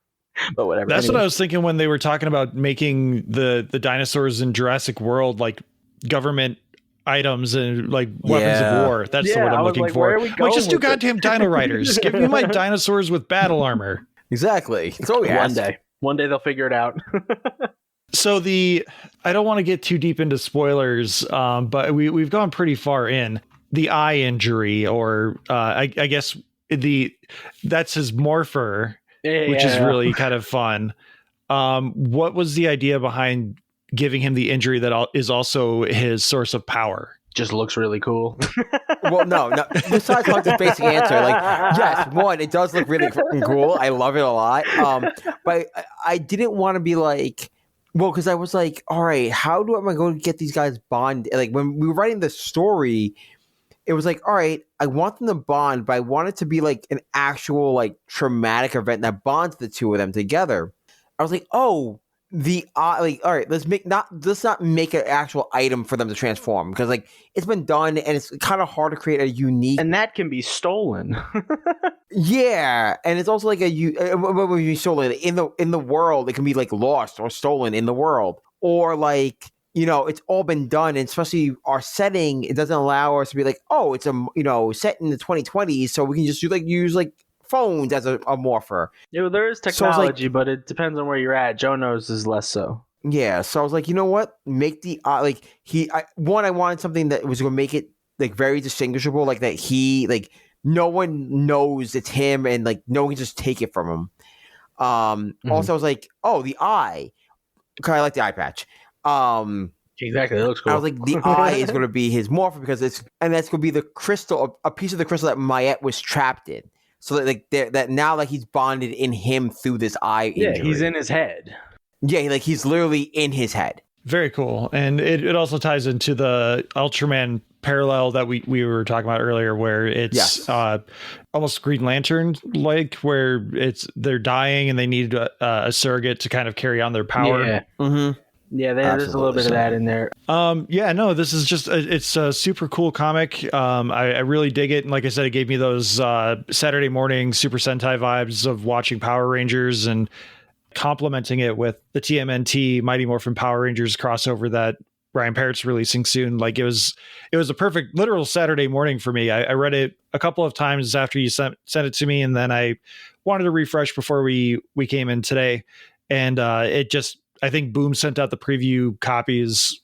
But whatever. That's what I was thinking when they were talking about making the dinosaurs in Jurassic World like government items and like weapons of war. That's the word I'm looking for. Like, just do goddamn Dino Riders. Give me my dinosaurs with battle armor. Exactly. So One day they'll figure it out. So I don't want to get too deep into spoilers, but we've gone pretty far in. The eye injury, or I guess that's his morpher, which is really kind of fun. What was the idea behind giving him the injury that is also his source of power? Just looks really cool. Well, no. Besides the basic answer, like, yes, one, it does look really fucking cool. I love it a lot. But I didn't want to be like, well, because I was like, all right, how am I going to get these guys bond? Like, when we were writing the story, it was like, all right, I want them to bond, but I want it to be like an actual like traumatic event that bonds the two of them together. I was like, oh, all right, let's not make an actual item for them to transform, because like it's been done and it's kind of hard to create a unique, and that can be stolen. Yeah, and it's also like stolen in the world. It can be like lost or stolen in the world, or like, it's all been done, and especially our setting, it doesn't allow us to be like, oh, it's set in the 2020s, so we can just use phones as a morpher. Yeah, there is technology, but it depends on where you're at. Joe knows is less so. Yeah, so I was like, you know what? Make the I wanted something that was going to make it like very distinguishable, like that he no one knows it's him, and like no one can just take it from him. Also, I was like, oh, the eye. Okay, I like the eye patch. Exactly, it looks cool. I was like, the eye is going to be his morpher because that's going to be the crystal, a piece of the crystal that Mayette was trapped in. So that now he's bonded in him through this eye injury. Yeah, he's in his head. Yeah, he's literally in his head. Very cool. And it also ties into the Ultraman parallel that we were talking about earlier, where it's almost Green Lantern like, where they're dying and they need a surrogate to kind of carry on their power. Yeah. Mm-hmm. Yeah, there's a little bit of that in there. This is just it's a super cool comic. I really dig it, and like I said, it gave me those Saturday morning Super Sentai vibes of watching Power Rangers, and complementing it with the TMNT Mighty Morphin Power Rangers crossover that Brian Parrott's releasing soon. Like, it was a perfect literal Saturday morning for me. I read it a couple of times after you sent it to me, and then I wanted to refresh before we came in today, and I think Boom sent out the preview copies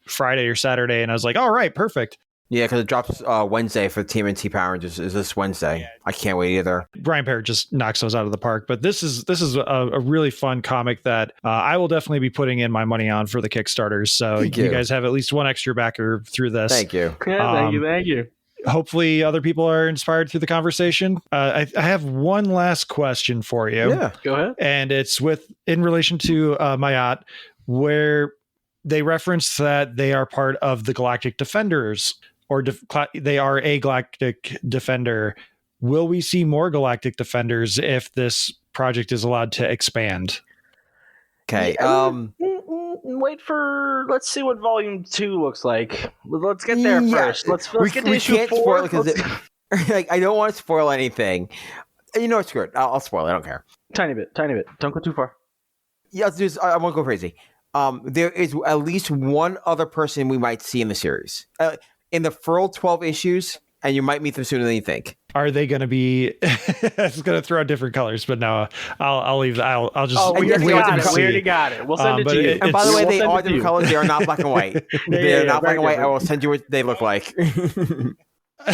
Friday or Saturday, and I was like, all right, perfect. Yeah, because it drops Wednesday for TMNT Power Rangers. Is this Wednesday? Yeah. I can't wait either. Brian Parrott just knocks those out of the park. But this is a really fun comic that I will definitely be putting in my money on for the Kickstarters. So you guys have at least one extra backer through this. Thank you. Yeah, thank you. Hopefully other people are inspired through the conversation. I have one last question for you. Yeah, go ahead. And it's in relation to Mayat, where they reference that they are part of the Galactic Defenders, or they are a Galactic Defender. Will we see more Galactic Defenders if this project is allowed to expand? Okay. Wait for. Let's see what Volume 2 looks like. Let's get there first. Let's get to issue 4. Because I don't want to spoil anything. You know, it's good. I'll spoil it. I don't care. Tiny bit. Don't go too far. Yeah, I won't go crazy. There is at least one other person we might see in the series. In the full 12 issues, and you might meet them sooner than you think. Are they going to be? It's going to throw out different colors, but no, I'll leave. I'll just. Oh, we already got it. We'll send it to you. And by the way, they are different colors. They are not black and white. They're not black and white. I will send you what they look like. I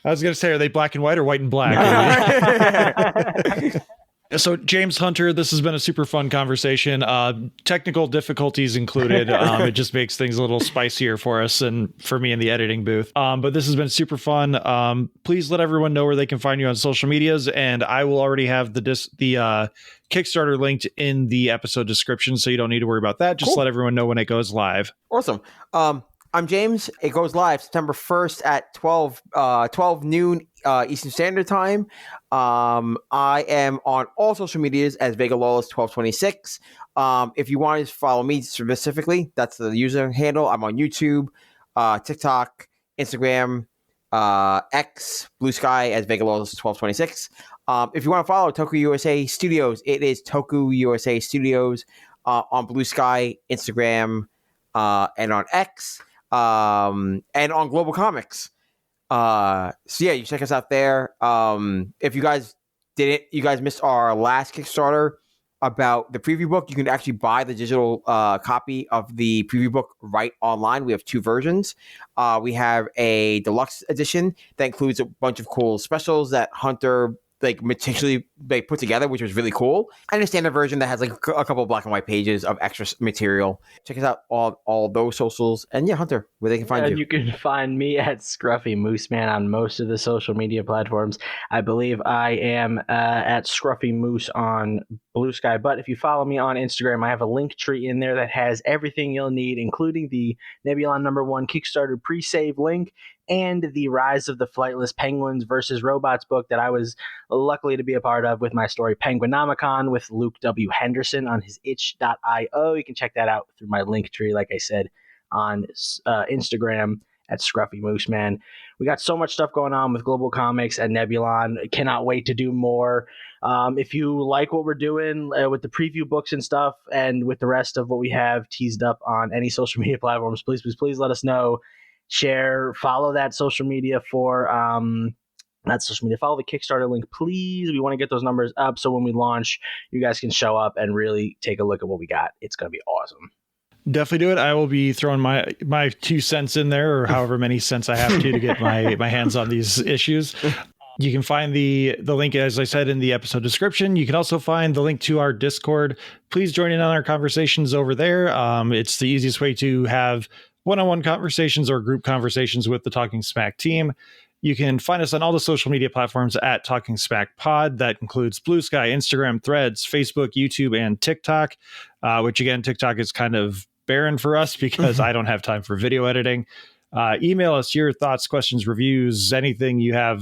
was going to say, are they black and white or white and black? So, James Hunter, this has been a super fun conversation. Technical difficulties included. It just makes things a little spicier for us and for me in the editing booth. But this has been super fun. Please let everyone know where they can find you on social medias, and I will already have the Kickstarter linked in the episode description, so you don't need to worry about that. Just let everyone know when it goes live. Awesome. I'm James. It goes live September 1st at 12 noon Eastern Standard Time. I am on all social medias as Vega Lawless 1226. If you want to follow me specifically, that's the user handle. I'm on YouTube, TikTok, Instagram, X, Blue Sky as Vega Lawless 1226. If you want to follow Toku USA Studios, it is Toku USA Studios on Blue Sky, Instagram, and on X. And on Global Comics. So yeah, you check us out there. If you guys missed our last Kickstarter about the preview book, you can actually buy the digital copy of the preview book right online. We have 2 versions. We have a deluxe edition that includes a bunch of cool specials that Hunter meticulously put together, which was really cool. And a standard version that has a couple of black and white pages of extra material. Check us out all those socials. And yeah, Hunter, where they can find you. You can find me at Scruffy Moose Man on most of the social media platforms. I believe I am at Scruffy Moose on Blue Sky. But if you follow me on Instagram, I have a link tree in there that has everything you'll need, including the Nebulon #1 Kickstarter pre-save link and the Rise of the Flightless Penguins versus Robots book that I was luckily to be a part of with my story Penguinomicon with Luke W. Henderson on his itch.io. You can check that out through my link tree, like I said, on Instagram at Scruffy Moose Man. We got so much stuff going on with Global Comics and Nebulon. Cannot wait to do more. If you like what we're doing with the preview books and stuff, and with the rest of what we have teased up on any social media platforms, please let us know. Share, follow that social media for not social media. Follow the Kickstarter link, please. We want to get those numbers up so when we launch, you guys can show up and really take a look at what we got. It's going to be awesome. Definitely do it. I will be throwing my 2 cents in there, or however many cents I have to get my hands on these issues. You can find the link, as I said, in the episode description. You can also find the link to our Discord. Please join in on our conversations over there. It's the easiest way to have one-on-one conversations or group conversations with the Talking Smack team. You can find us on all the social media platforms at Talking Smack Pod. That includes Blue Sky, Instagram, Threads, Facebook, YouTube, and TikTok, which again, TikTok is kind of barren for us because I don't have time for video editing. Email us your thoughts, questions, reviews, anything you have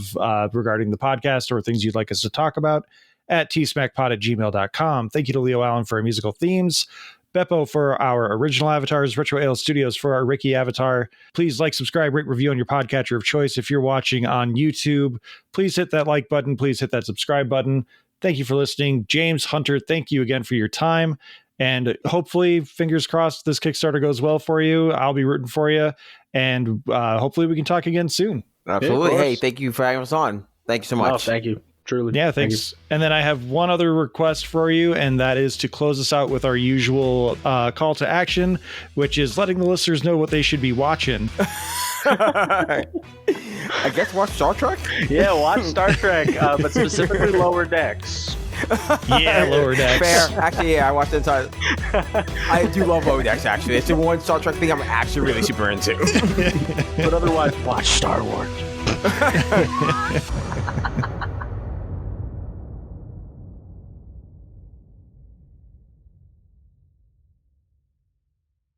regarding the podcast or things you'd like us to talk about at tsmackpod@gmail.com. Thank you to Leo Allen for our musical themes, Beppo for our original avatars, Retro Ale Studios for our Ricky avatar. Please like, subscribe, rate, review on your podcatcher of choice. If you're watching on YouTube, please hit that like button. Please hit that subscribe button. Thank you for listening. James Hunter, thank you again for your time. And hopefully, fingers crossed, this Kickstarter goes well for you. I'll be rooting for you. And hopefully we can talk again soon. Absolutely. Hey, thank you for having us on. Thank you so much. Oh, thank you. Truly. Yeah, thanks. And then I have one other request for you, and that is to close us out with our usual call to action, which is letting the listeners know what they should be watching. I guess watch Star Trek? Yeah, watch Star Trek, but specifically Lower Decks. Yeah, Lower Decks. Fair. Actually, yeah, I watched the entire... I do love Lower Decks, actually. It's the one Star Trek thing I'm actually really super into. But otherwise, watch Star Wars.